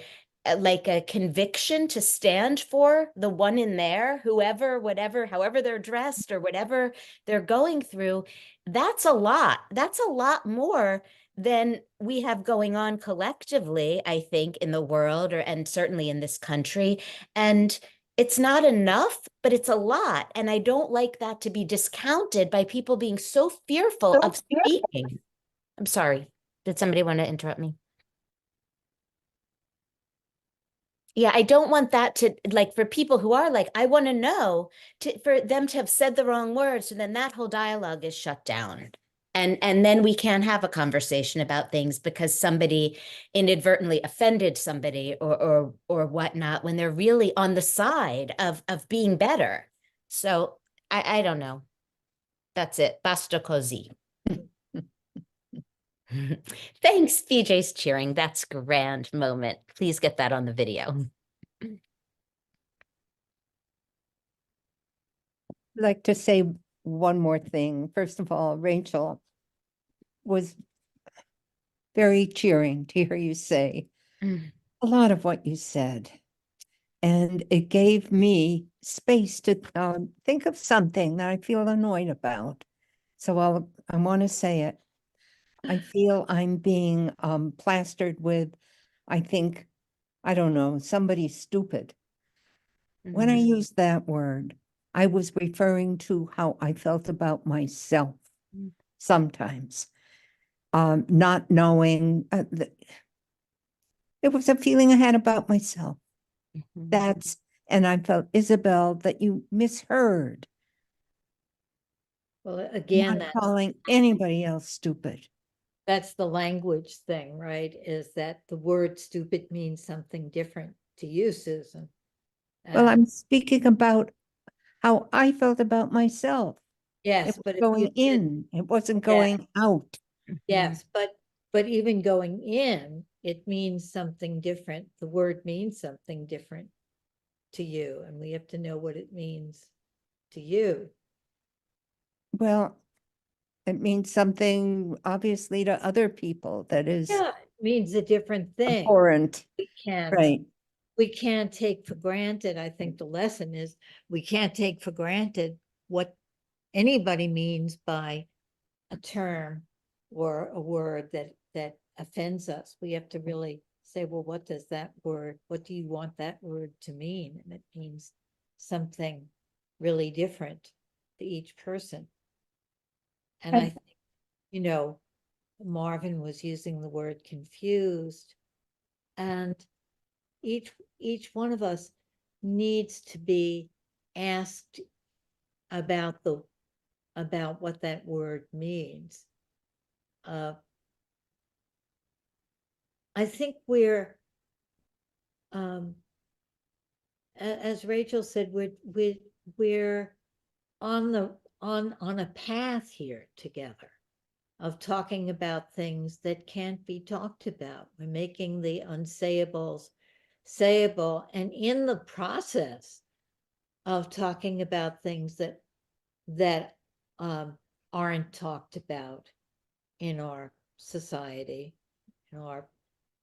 like a conviction to stand for the one in there, whoever, whatever, however they're dressed or whatever they're going through. That's a lot. That's a lot more than we have going on collectively, I think, in the world, and certainly in this country. And it's not enough, but it's a lot. And I don't like that to be discounted by people being so fearful of speaking. I'm sorry. Did somebody want to interrupt me? Yeah, I don't want that to, like, for people who are like, I want to know, for them to have said the wrong words, and then that whole dialogue is shut down. And then we can't have a conversation about things because somebody inadvertently offended somebody or whatnot, when they're really on the side of being better. So I don't know. That's it. Basta così. Thanks, PJ's cheering. That's grand moment. Please get that on the video. I'd like to say one more thing. First of all, Rachel, was very cheering to hear you say a lot of what you said. And it gave me space to think of something that I feel annoyed about. So I want to say it. I feel I'm being plastered with, I think, I don't know, somebody stupid. When I used that word, I was referring to how I felt about myself sometimes. Not knowing, it was a feeling I had about myself. And I felt, Isabel, that you misheard. Well, again, Not calling anybody else stupid. that's the language thing, right? Is that the word stupid means something different to you, Susan. Well, I'm And speaking about how I felt about myself. yes, It was but if going you did- in, it wasn't Yeah. going out. yes, but even going in, it means something different. The word means something different to you, and we have to know what it means to you. Well, it means something obviously to other people that is Yeah, it means a different thing. abhorrent, We can't, right? we can't take for granted. I think the lesson is we can't take for granted what anybody means by a term or a word that offends us. We have to really say, well, what does that word, what do you want that word to mean? And it means something really different to each person. And I And- think, you know, Marvin was using the word confused, and each one of us needs to be asked about what that word means. I think we're as Rachel said, we're on a path here together of talking about things that can't be talked about. We're making the unsayables sayable, and in the process of talking about things that aren't talked about in our society, in our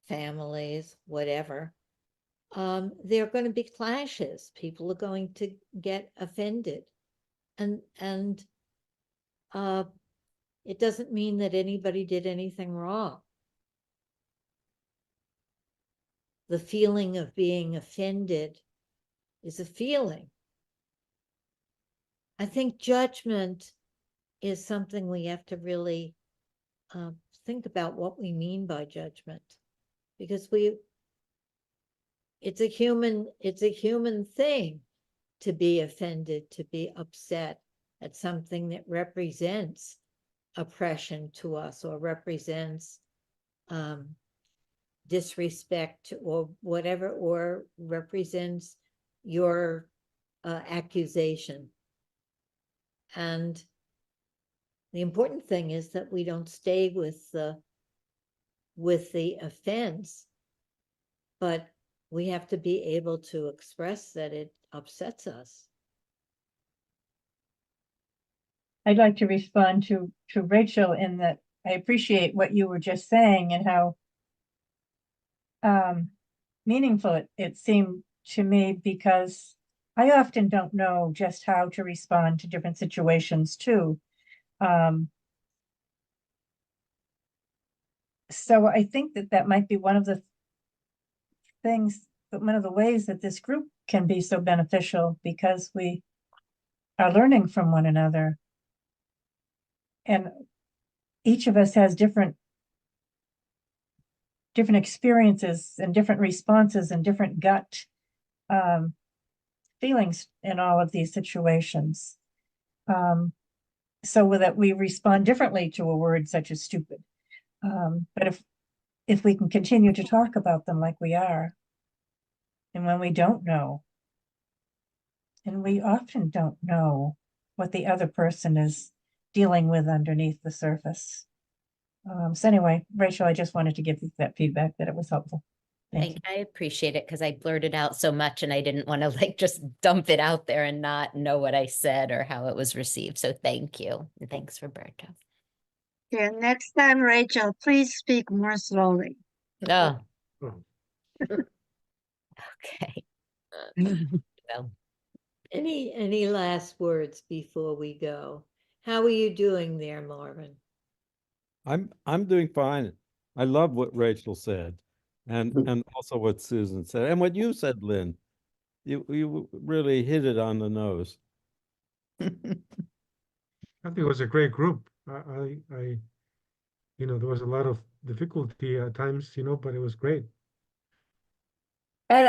families, whatever, there are going to be clashes. People are going to get offended, and it doesn't mean that anybody did anything wrong. The feeling of being offended is a feeling. I think judgment is something we have to really think about what we mean by judgment, because it's a human thing to be offended, to be upset at something that represents oppression to us or represents disrespect or whatever, or represents your accusation. And the important thing is that we don't stay with the offense, but we have to be able to express that it upsets us. I'd like to respond to Rachel in that I appreciate what you were just saying and how meaningful it seemed to me, because I often don't know just how to respond to different situations too. So I think that might be one of the things, but one of the ways that this group can be so beneficial, because we are learning from one another. And each of us has different experiences and different responses and different gut feelings in all of these situations. So that we respond differently to a word such as stupid. But if we can continue to talk about them like we are, and when we don't know, and we often don't know what the other person is dealing with underneath the surface. So anyway, Rachel, I just wanted to give you that feedback, that it was helpful. Thank you. I appreciate it because I blurted out so much and I didn't want to like just dump it out there and not know what I said or how it was received. So thank you. And thanks, Roberto. Yeah, next time, Rachel, please speak more slowly. Oh, Oh, okay. Well, Any last words before we go? How are you doing there, Marvin? I'm doing fine. I love what Rachel said, and also what Susan said, and what you said, Lynn. You really hit it on the nose. I think it was a great group. There was a lot of difficulty at times, but it was great. And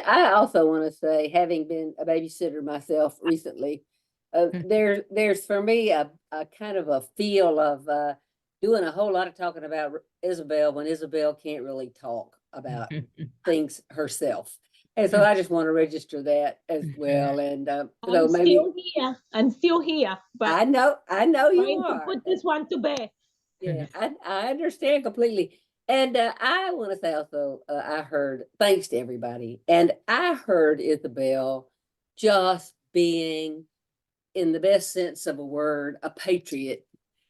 I also want to say, having been a babysitter myself recently, there's for me a kind of a feel of doing a whole lot of talking about Isabel when Isabel can't really talk about things herself. And so I just want to register that as well. And so I'm maybe still here. I'm still here, but I know you trying to are. put this one to bed. Yeah, I understand completely. And I want to say also, I heard, thanks to everybody, and I heard Isabel just being, in the best sense of a word, a patriot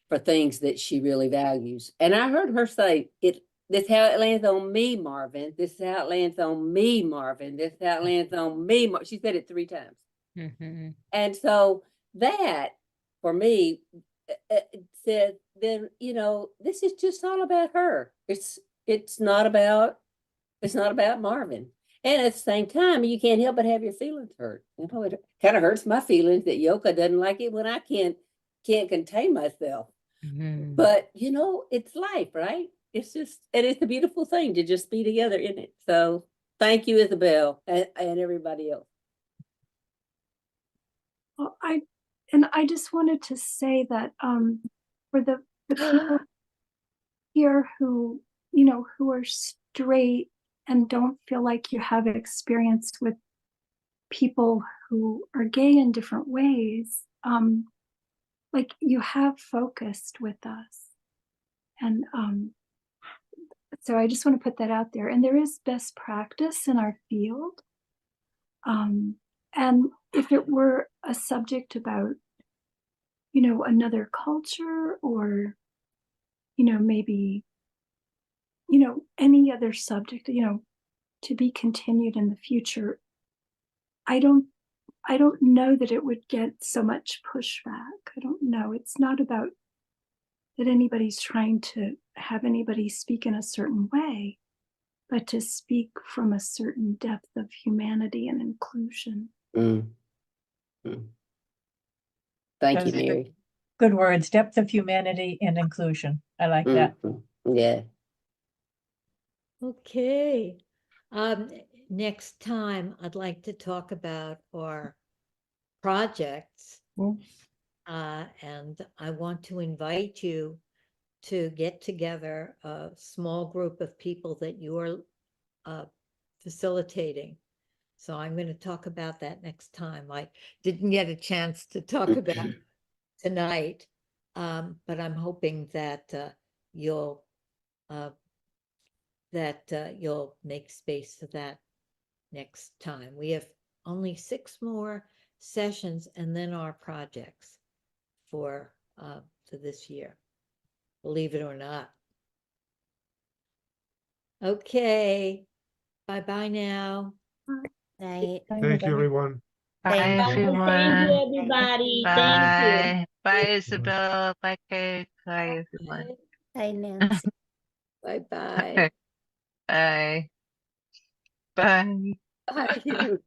for things that she really values. And I heard her say, this how it lands on me, Marvin. This is how it lands on me, Marvin. This is how it lands on me. She said it 3 times. And so that, for me, said, then, this is just all about her. It's not about Marvin. And at the same time, you can't help but have your feelings hurt. It kind of hurts my feelings that Yoka doesn't like it when I can't contain myself. But it's life, right? It's just, and it's a beautiful thing to just be together in it. So thank you, Isabel, and everybody else. Well, I just wanted to say that for the people here who are straight and don't feel like you have experience with people who are gay in different ways, like you have focused with us. And so I just want to put that out there. And there is best practice in our field. And if it were a subject about, another culture or, maybe, any other subject, to be continued in the future, I don't know that it would get so much pushback. I don't know. It's not about that anybody's trying to have anybody speak in a certain way, but to speak from a certain depth of humanity and inclusion. Thank you, Those are Mary. good words, depth of humanity and inclusion. I like that. Yeah. Okay. Next time I'd like to talk about our projects. And I want to invite you to get together a small group of people that you are facilitating. So I'm going to talk about that next time. I didn't get a chance to talk about it tonight, but I'm hoping that you'll make space for that next time. We have only 6 more sessions and then our projects for this year, believe it or not. Okay, bye-bye now. Night. Thank you, everyone. Bye, Thank you. everyone. Thank you, everybody. Thank you. Bye. Bye, Isabel. Bye, Kate. Bye, everyone. Hi, Nancy. Bye-bye. Bye. Bye. Bye.